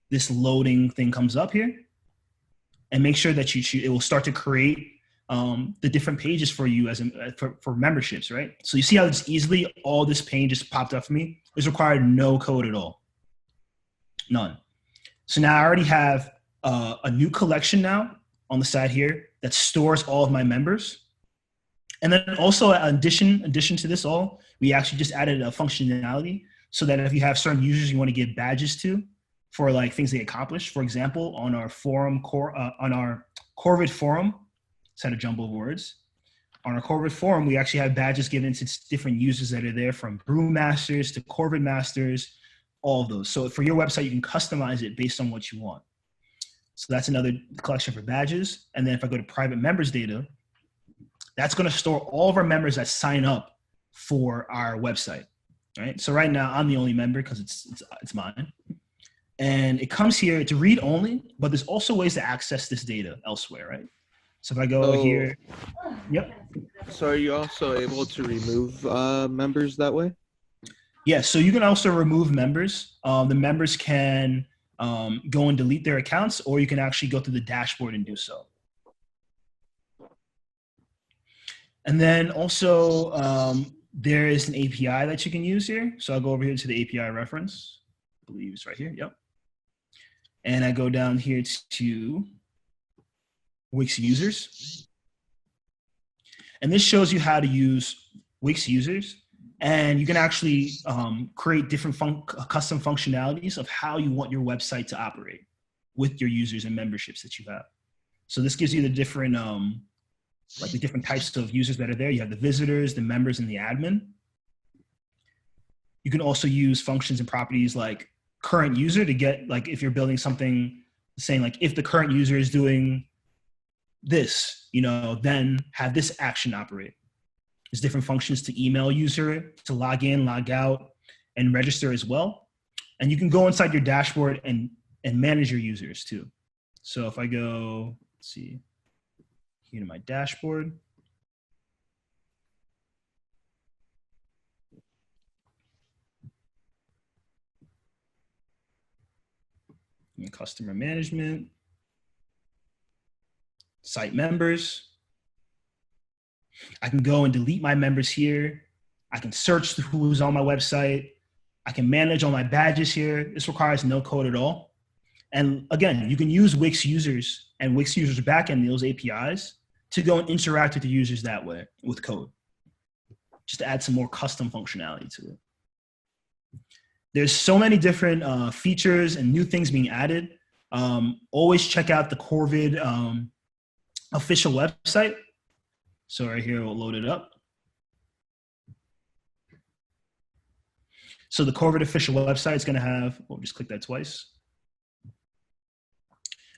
this loading thing comes up here. And make sure that it will start to create the different pages for you for memberships, right? So you see how it's easily, all this page just popped up for me. It's required no code at all, none. So now I already have a new collection now on the side here that stores all of my members. And then also in addition to this all, we actually just added a functionality so that if you have certain users you want to give badges to for like things they accomplish. For example, on our forum, on our Corvid forum, set a jumble of words. On our Corvid forum, we actually have badges given to different users that are there, from brewmasters to Corvid masters, all of those. So for your website, you can customize it based on what you want. So that's another collection for badges. And then if I go to private members data, that's going to store all of our members that sign up for our website, right? So right now I'm the only member because it's mine. And it comes here to read only, but there's also ways to access this data elsewhere, right? So if I go here, yep. So are you also able to remove members that way? Yeah, so you can also remove members. The members can go and delete their accounts, or you can actually go through the dashboard and do so. And then also there is an API that you can use here. So I'll go over here to the API reference. I believe it's right here, yep. And I go down here to Wix users. And this shows you how to use Wix users. And you can actually create different custom functionalities of how you want your website to operate with your users and memberships that you have. So this gives you the different, like the different types of users that are there. You have the visitors, the members, and the admin. You can also use functions and properties like current user to get, like if you're building something saying like, if the current user is doing this, you know, then have this action operate. There's different functions to email user, to log in, log out, and register as well. And you can go inside your dashboard and manage your users too. So if I go, let's see, here to my dashboard. And customer management, site members. I can go and delete my members here. I can search who's on my website. I can manage all my badges here. This requires no code at all. And again, you can use Wix users and Wix users backend, those APIs, to go and interact with the users that way with code, just to add some more custom functionality to it. There's so many different features and new things being added. Always check out the Corvid official website. So right here, we'll load it up. So the Corvid official website is going to have, we'll just click that twice.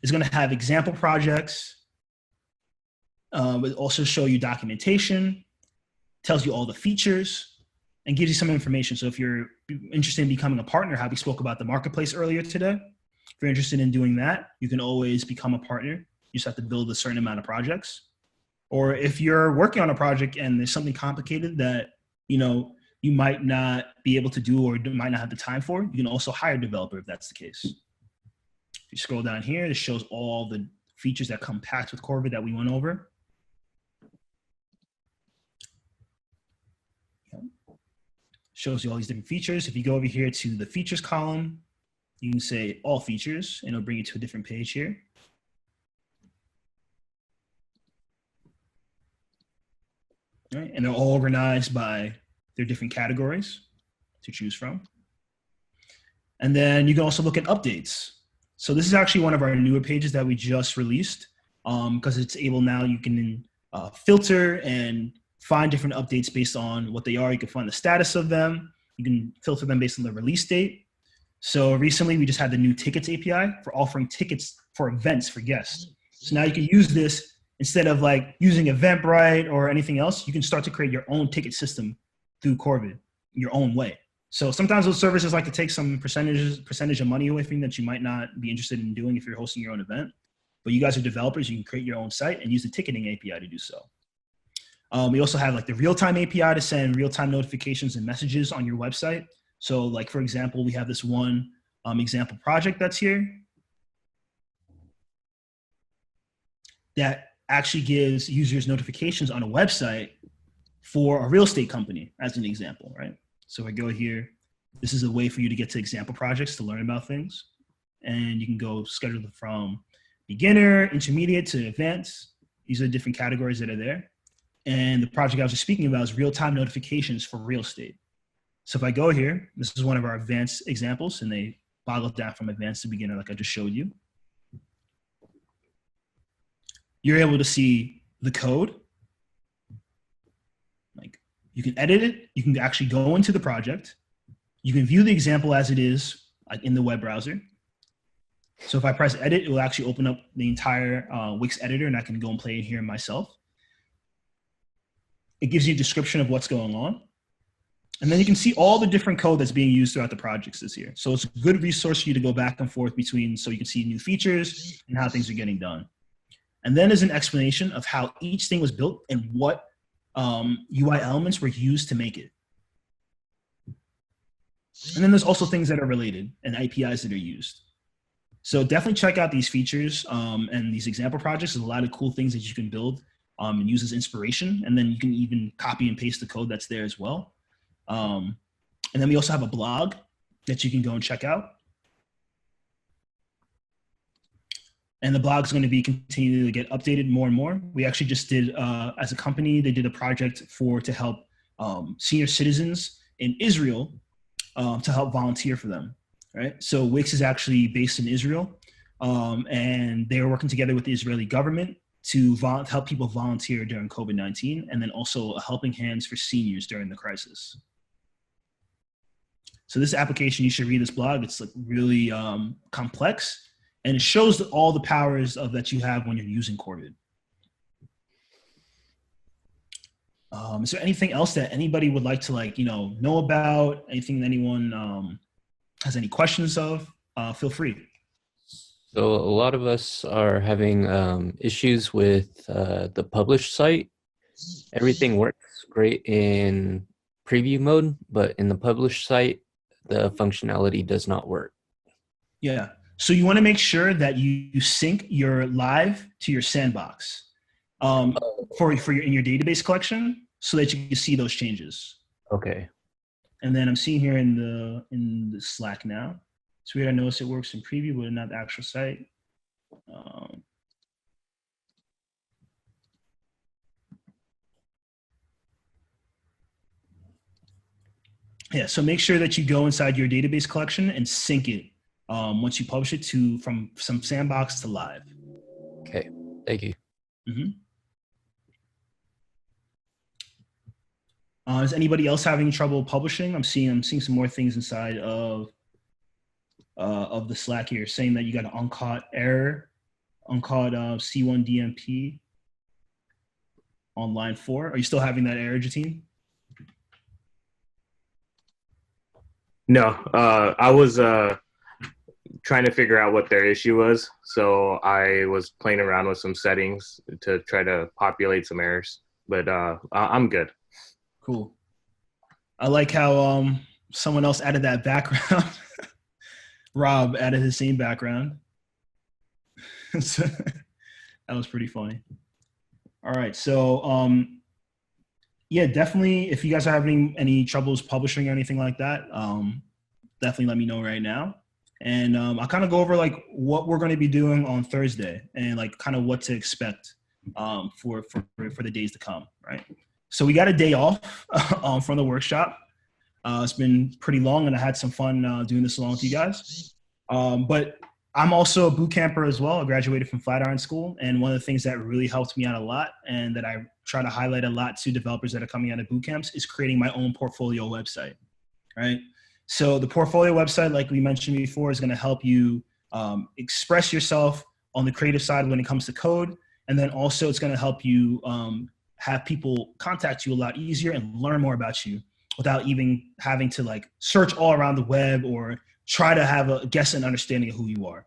It's going to have example projects. But also show you documentation, tells you all the features, and gives you some information. So if you're interested in becoming a partner, how we spoke about the marketplace earlier today, if you're interested in doing that, you can always become a partner. You just have to build a certain amount of projects. Or if you're working on a project and there's something complicated that, you know, you might not be able to do or might not have the time for, you can also hire a developer if that's the case. If you scroll down here, it shows all the features that come packed with Corvid that we went over. Shows you all these different features. If you go over here to the features column, you can say all features and it'll bring you to a different page here. All right, and they're all organized by their different categories to choose from. And then you can also look at updates. So this is actually one of our newer pages that we just released. because it's able now, you can filter and find different updates based on what they are. You can find the status of them. You can filter them based on the release date. So recently we just had the new tickets API for offering tickets for events for guests. So now you can use this instead of like using Eventbrite or anything else. You can start to create your own ticket system through Corvid your own way. So sometimes those services like to take some percentage of money away from you that you might not be interested in doing if you're hosting your own event. But you guys are developers, you can create your own site and use the ticketing API to do so. We also have like the real-time API to send real-time notifications and messages on your website. So like, for example, we have this one example project that's here that actually gives users notifications on a website for a real estate company as an example, right? So I go here, this is a way for you to get to example projects to learn about things. And you can go schedule them from beginner, intermediate to advanced. These are the different categories that are there. And the project I was just speaking about is real-time notifications for real estate. So if I go here, this is one of our advanced examples, and they boggle down from advanced to beginner like I just showed you. You're able to see the code. Like, you can edit it. You can actually go into the project. You can view the example as it is, like in the web browser. So if I press edit, it will actually open up the entire Wix editor, and I can go and play it here myself. It gives you a description of what's going on. And then you can see all the different code that's being used throughout the projects this year. So it's a good resource for you to go back and forth between, so you can see new features and how things are getting done. And then there's an explanation of how each thing was built and what UI elements were used to make it. And then there's also things that are related and APIs that are used. So definitely check out these features and these example projects. There's a lot of cool things that you can build and use as inspiration. And then you can even copy and paste the code that's there as well. And then we also have a blog that you can go and check out. And the blog is going to be continuing to get updated more and more. We actually just did, as a company, they did a project to help senior citizens in Israel to help volunteer for them, right? So Wix is actually based in Israel, and they are working together with the Israeli government to help people volunteer during COVID-19, and then also a helping hands for seniors during the crisis. So this application, you should read this blog. It's like really complex, and it shows all the powers that you have when you're using Corvid. Is there anything else that anybody would like to know about? Anything that anyone has any questions of? Feel free. So a lot of us are having issues with the publish site. Everything works great in preview mode, but in the publish site, the functionality does not work. Yeah. So you want to make sure that you sync your live to your sandbox in your database collection so that you can see those changes. Okay. And then I'm seeing here in the Slack now. So we notice it works in preview, but not the actual site. Yeah, so make sure that you go inside your database collection and sync it once you publish it from some sandbox to live. Okay, thank you. Mm-hmm. Is anybody else having trouble publishing? I'm seeing some more things inside of the Slack here, saying that you got an uncaught error, uncaught C1 DMP on line 4. Are you still having that error, Jatine? No, I was trying to figure out what their issue was. So I was playing around with some settings to try to populate some errors, but I'm good. Cool. I like how someone else added that background. Rob added his same background. So, that was pretty funny. All right. So, yeah, definitely. If you guys are having any troubles publishing or anything like that, definitely let me know right now. And I'll kind of go over like what we're going to be doing on Thursday and like kind of what to expect for the days to come. Right. So we got a day off from the workshop. It's been pretty long, and I had some fun doing this along with you guys. But I'm also a boot camper as well. I graduated from Flatiron School. And one of the things that really helped me out a lot and that I try to highlight a lot to developers that are coming out of boot camps is creating my own portfolio website, right? So the portfolio website, like we mentioned before, is going to help you express yourself on the creative side when it comes to code. And then also it's going to help you have people contact you a lot easier and learn more about you without even having to like search all around the web or try to have a guess and understanding of who you are.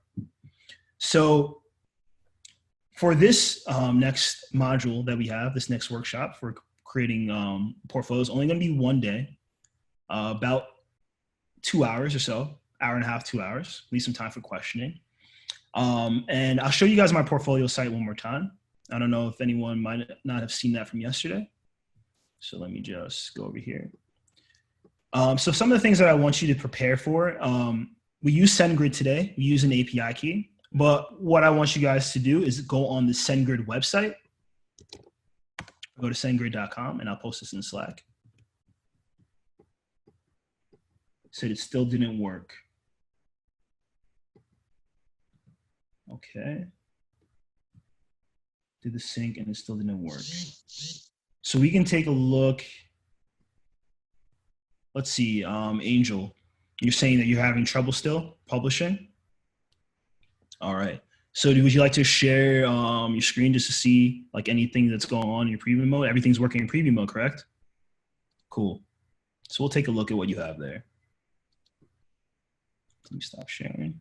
So for this next module that we have, this next workshop for creating portfolios, only going to be one day, about 2 hours or so, hour and a half, 2 hours, leave some time for questioning. And I'll show you guys my portfolio site one more time. I don't know if anyone might not have seen that from yesterday. So let me just go over here. So some of the things that I want you to prepare for, we use SendGrid today. We use an API key. But what I want you guys to do is go on the SendGrid website. Go to sendgrid.com, and I'll post this in Slack. Said it still didn't work. Okay. Did the sync, and it still didn't work. So we can take a look. Let's see, Angel, you're saying that you're having trouble still publishing? All right. So would you like to share your screen just to see like anything that's going on in your preview mode? Everything's working in preview mode, correct? Cool. So we'll take a look at what you have there. Let me stop sharing.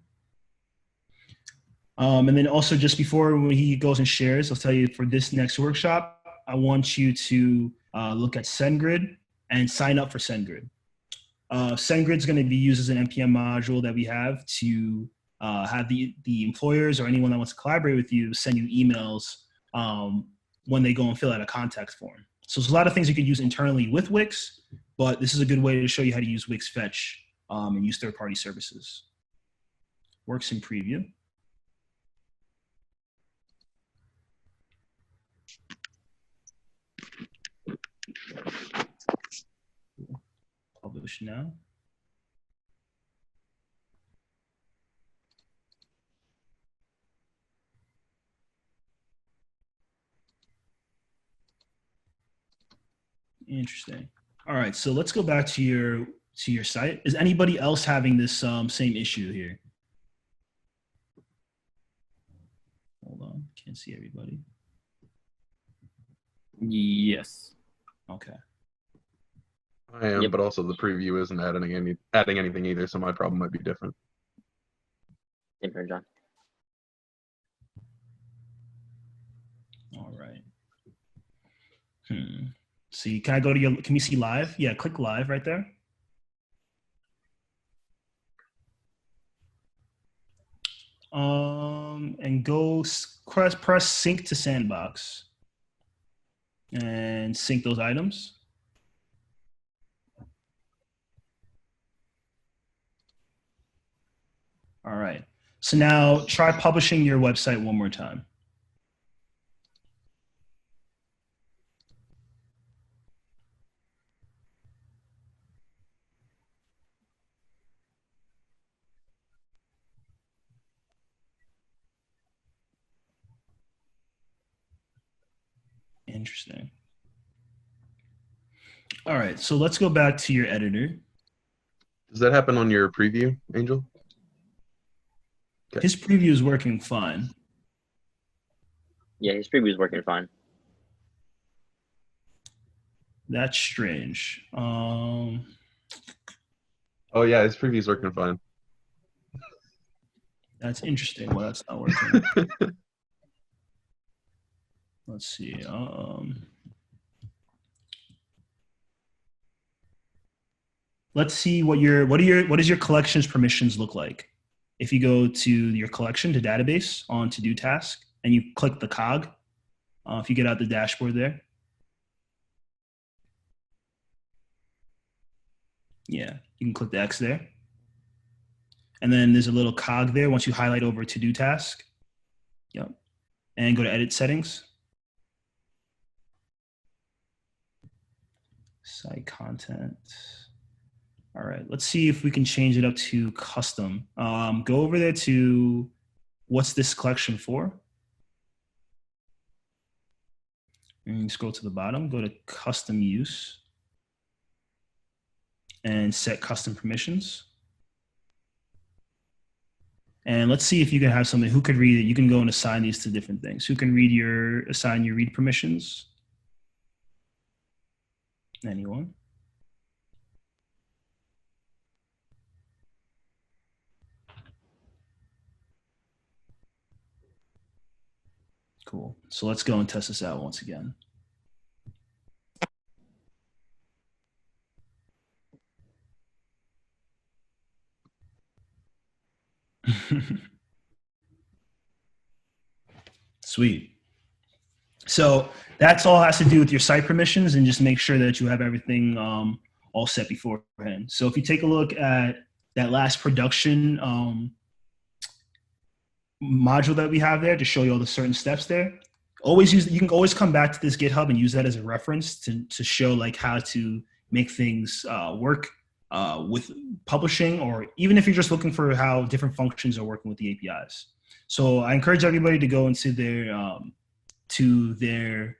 And then also just before when he goes and shares, I'll tell you for this next workshop, I want you to look at SendGrid and sign up for SendGrid. SendGrid is going to be used as an NPM module that we have to have the employers or anyone that wants to collaborate with you send you emails when they go and fill out a contact form. So there's a lot of things you could use internally with Wix, but this is a good way to show you how to use Wix Fetch and use third-party services. Works in preview. Publish now. Interesting. All right, so let's go back to your site. Is anybody else having this same issue here? Hold on, can't see everybody. Yes. Okay. I am, Yep. but also the preview isn't adding anything either, so my problem might be different. Same here, John. All right. See, can I go to your, can you see live? Yeah, click live right there. And go press sync to sandbox and sync those items. All right. So now try publishing your website one more time. Interesting. All right, so let's go back to your editor. Does that happen on your preview, Angel? Okay. His preview is working fine. Yeah, his preview is working fine. That's strange. Oh yeah, his preview is working fine. That's interesting. Well, that's not working. Let's see. Let's see what does your collections permissions look like? If you go to your collection to database on to do task and you click the cog, if you get out the dashboard there. Yeah, you can click the X there. And then there's a little cog there once you highlight over to do task. Yep. And go to edit settings. Site content. All right, let's see if we can change it up to custom. Go over there to what's this collection for? And scroll to the bottom, go to custom use and set custom permissions. And let's see if you can have something, who could read it? You can go and assign these to different things. Who can assign your read permissions? Anyone? Cool. So let's go and test this out once again. Sweet. So that's all has to do with your site permissions, and just make sure that you have everything all set beforehand. So if you take a look at that last production module that we have there to show you all the certain steps there, you can always come back to this GitHub and use that as a reference to show like how to make things work with publishing, or even if you're just looking for how different functions are working with the APIs. So I encourage everybody to go into their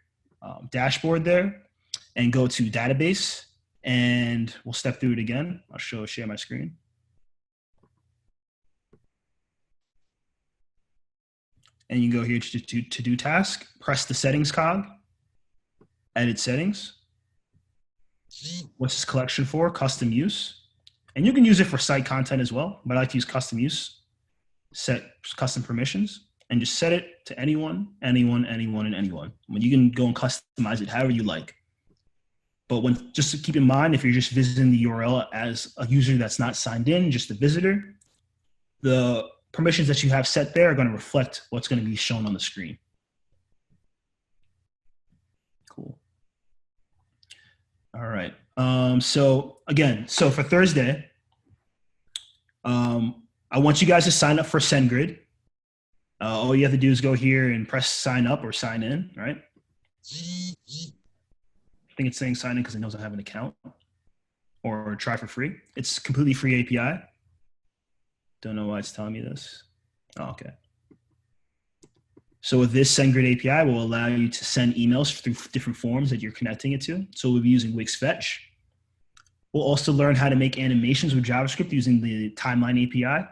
dashboard there and go to database, and we'll step through it again. I'll share my screen. And you can go here to do task, press the settings cog, edit settings. What's this collection for? Custom use. And you can use it for site content as well, but I like to use custom use. Set custom permissions and just set it to anyone, and anyone. You can go and customize it however you like. But just to keep in mind, if you're just visiting the URL as a user that's not signed in, just a visitor, the permissions that you have set there are going to reflect what's going to be shown on the screen. Cool. All right. So for Thursday, I want you guys to sign up for SendGrid. All you have to do is go here and press sign up or sign in, right? I think it's saying sign in because it knows I have an account, or try for free. It's completely free API. Don't know why it's telling me this. Oh, okay. So with this SendGrid API, will allow you to send emails through different forms that you're connecting it to. So we'll be using Wix Fetch. We'll also learn how to make animations with JavaScript using the Timeline API.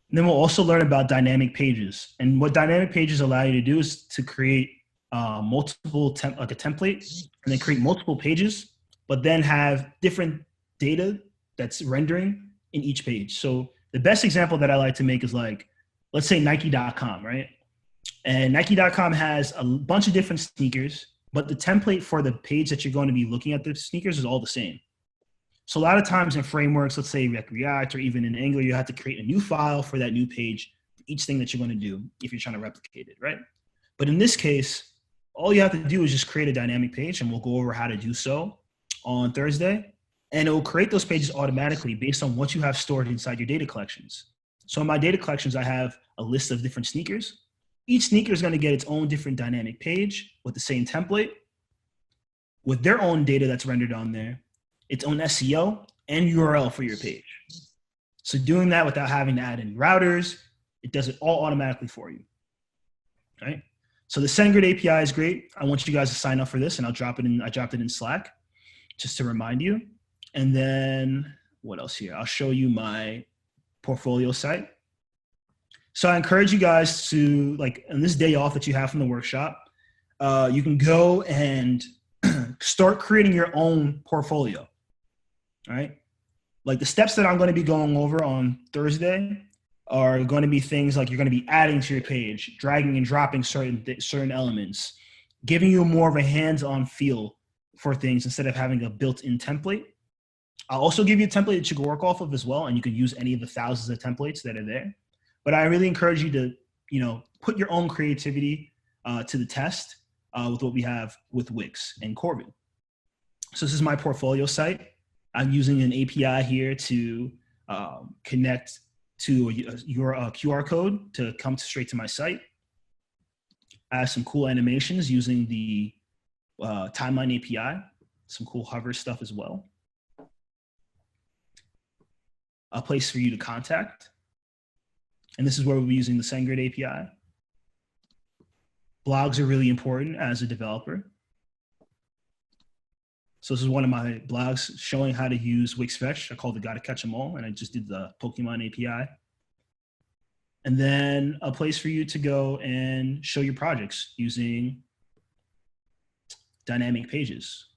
And then we'll also learn about dynamic pages. And what dynamic pages allow you to do is to create multiple like a template, and then create multiple pages, but then have different data that's rendering in each page. So the best example that I like to make is like, let's say Nike.com, right? And Nike.com has a bunch of different sneakers, but the template for the page that you're going to be looking at the sneakers is all the same. So a lot of times in frameworks, let's say React or even in Angular, you have to create a new file for that new page, for each thing that you're going to do if you're trying to replicate it, right? But in this case, all you have to do is just create a dynamic page, and we'll go over how to do so on Thursday. And it will create those pages automatically based on what you have stored inside your data collections. So in my data collections, I have a list of different sneakers. Each sneaker is going to get its own different dynamic page with the same template, with their own data that's rendered on there, its own SEO and URL for your page. So doing that without having to add in routers, it does it all automatically for you, right? So the SendGrid API is great. I want you guys to sign up for this, and I dropped it in Slack just to remind you. And then what else here? I'll show you my portfolio site. So I encourage you guys to, like, on this day off that you have from the workshop, you can go and start creating your own portfolio, right? Like the steps that I'm going to be going over on Thursday are going to be things like you're going to be adding to your page, dragging and dropping certain elements, giving you more of a hands-on feel for things instead of having a built-in template. I'll also give you a template that you can work off of as well, and you can use any of the thousands of templates that are there. But I really encourage you to, put your own creativity to the test with what we have with Wix and Corvid. So this is my portfolio site. I'm using an API here to connect to your QR code to come straight to my site. I have some cool animations using the Timeline API, some cool hover stuff as well. a place for you to contact. And this is where we'll be using the SendGrid API. Blogs are really important as a developer. So this is one of my blogs showing how to use Wix Fetch. I called it Gotta Catch 'Em All, and I just did the Pokemon API. And then a place for you to go and show your projects using dynamic pages.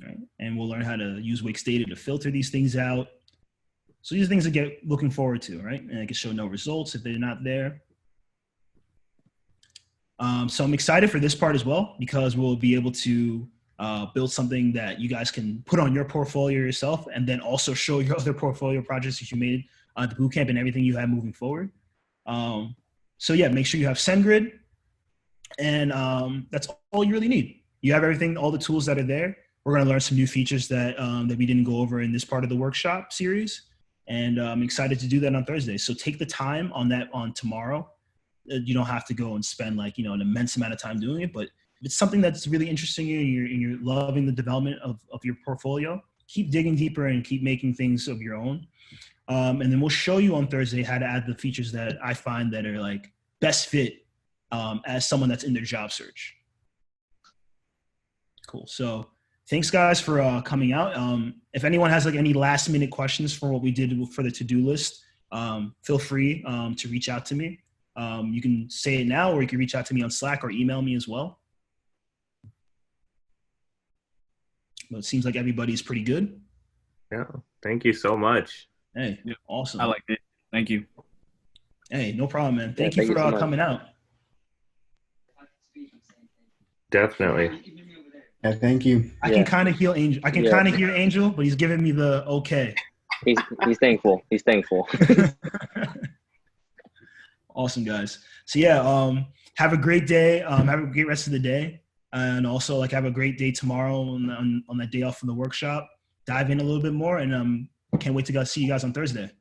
Right? And we'll learn how to use Wix data to filter these things out. So these are things to get looking forward to, right? And I can show no results if they're not there. So I'm excited for this part as well, because we'll be able to build something that you guys can put on your portfolio yourself, and then also show your other portfolio projects that you made at the bootcamp and everything you have moving forward. So yeah, make sure you have SendGrid, and that's all you really need. You have everything, all the tools that are there. We're going to learn some new features that that we didn't go over in this part of the workshop series, and I'm excited to do that on Thursday. So take the time on that on tomorrow. You don't have to go and spend like, an immense amount of time doing it, but if it's something that's really interesting you and you're loving the development of your portfolio, keep digging deeper and keep making things of your own. And then we'll show you on Thursday how to add the features that I find that are like best fit as someone that's in their job search. Cool. So thanks guys for coming out. If anyone has like any last minute questions for what we did for the to-do list, feel free to reach out to me. You can say it now, or you can reach out to me on Slack or email me as well. But it seems like everybody's pretty good. Yeah. Thank you so much. Hey, Yeah. awesome. I liked it. Thank you. Hey, no problem, man. Thank Yeah, you thank for you so much. coming out. Definitely. Yeah, thank you. I Yeah. can kind of hear Angel. I can Yeah. kind of hear Angel, but he's giving me the okay. He's thankful. He's thankful. Awesome, guys. So yeah, have a great day. Have a great rest of the day, and also like have a great day tomorrow on that day off from the workshop. Dive in a little bit more, and can't wait to go see you guys on Thursday.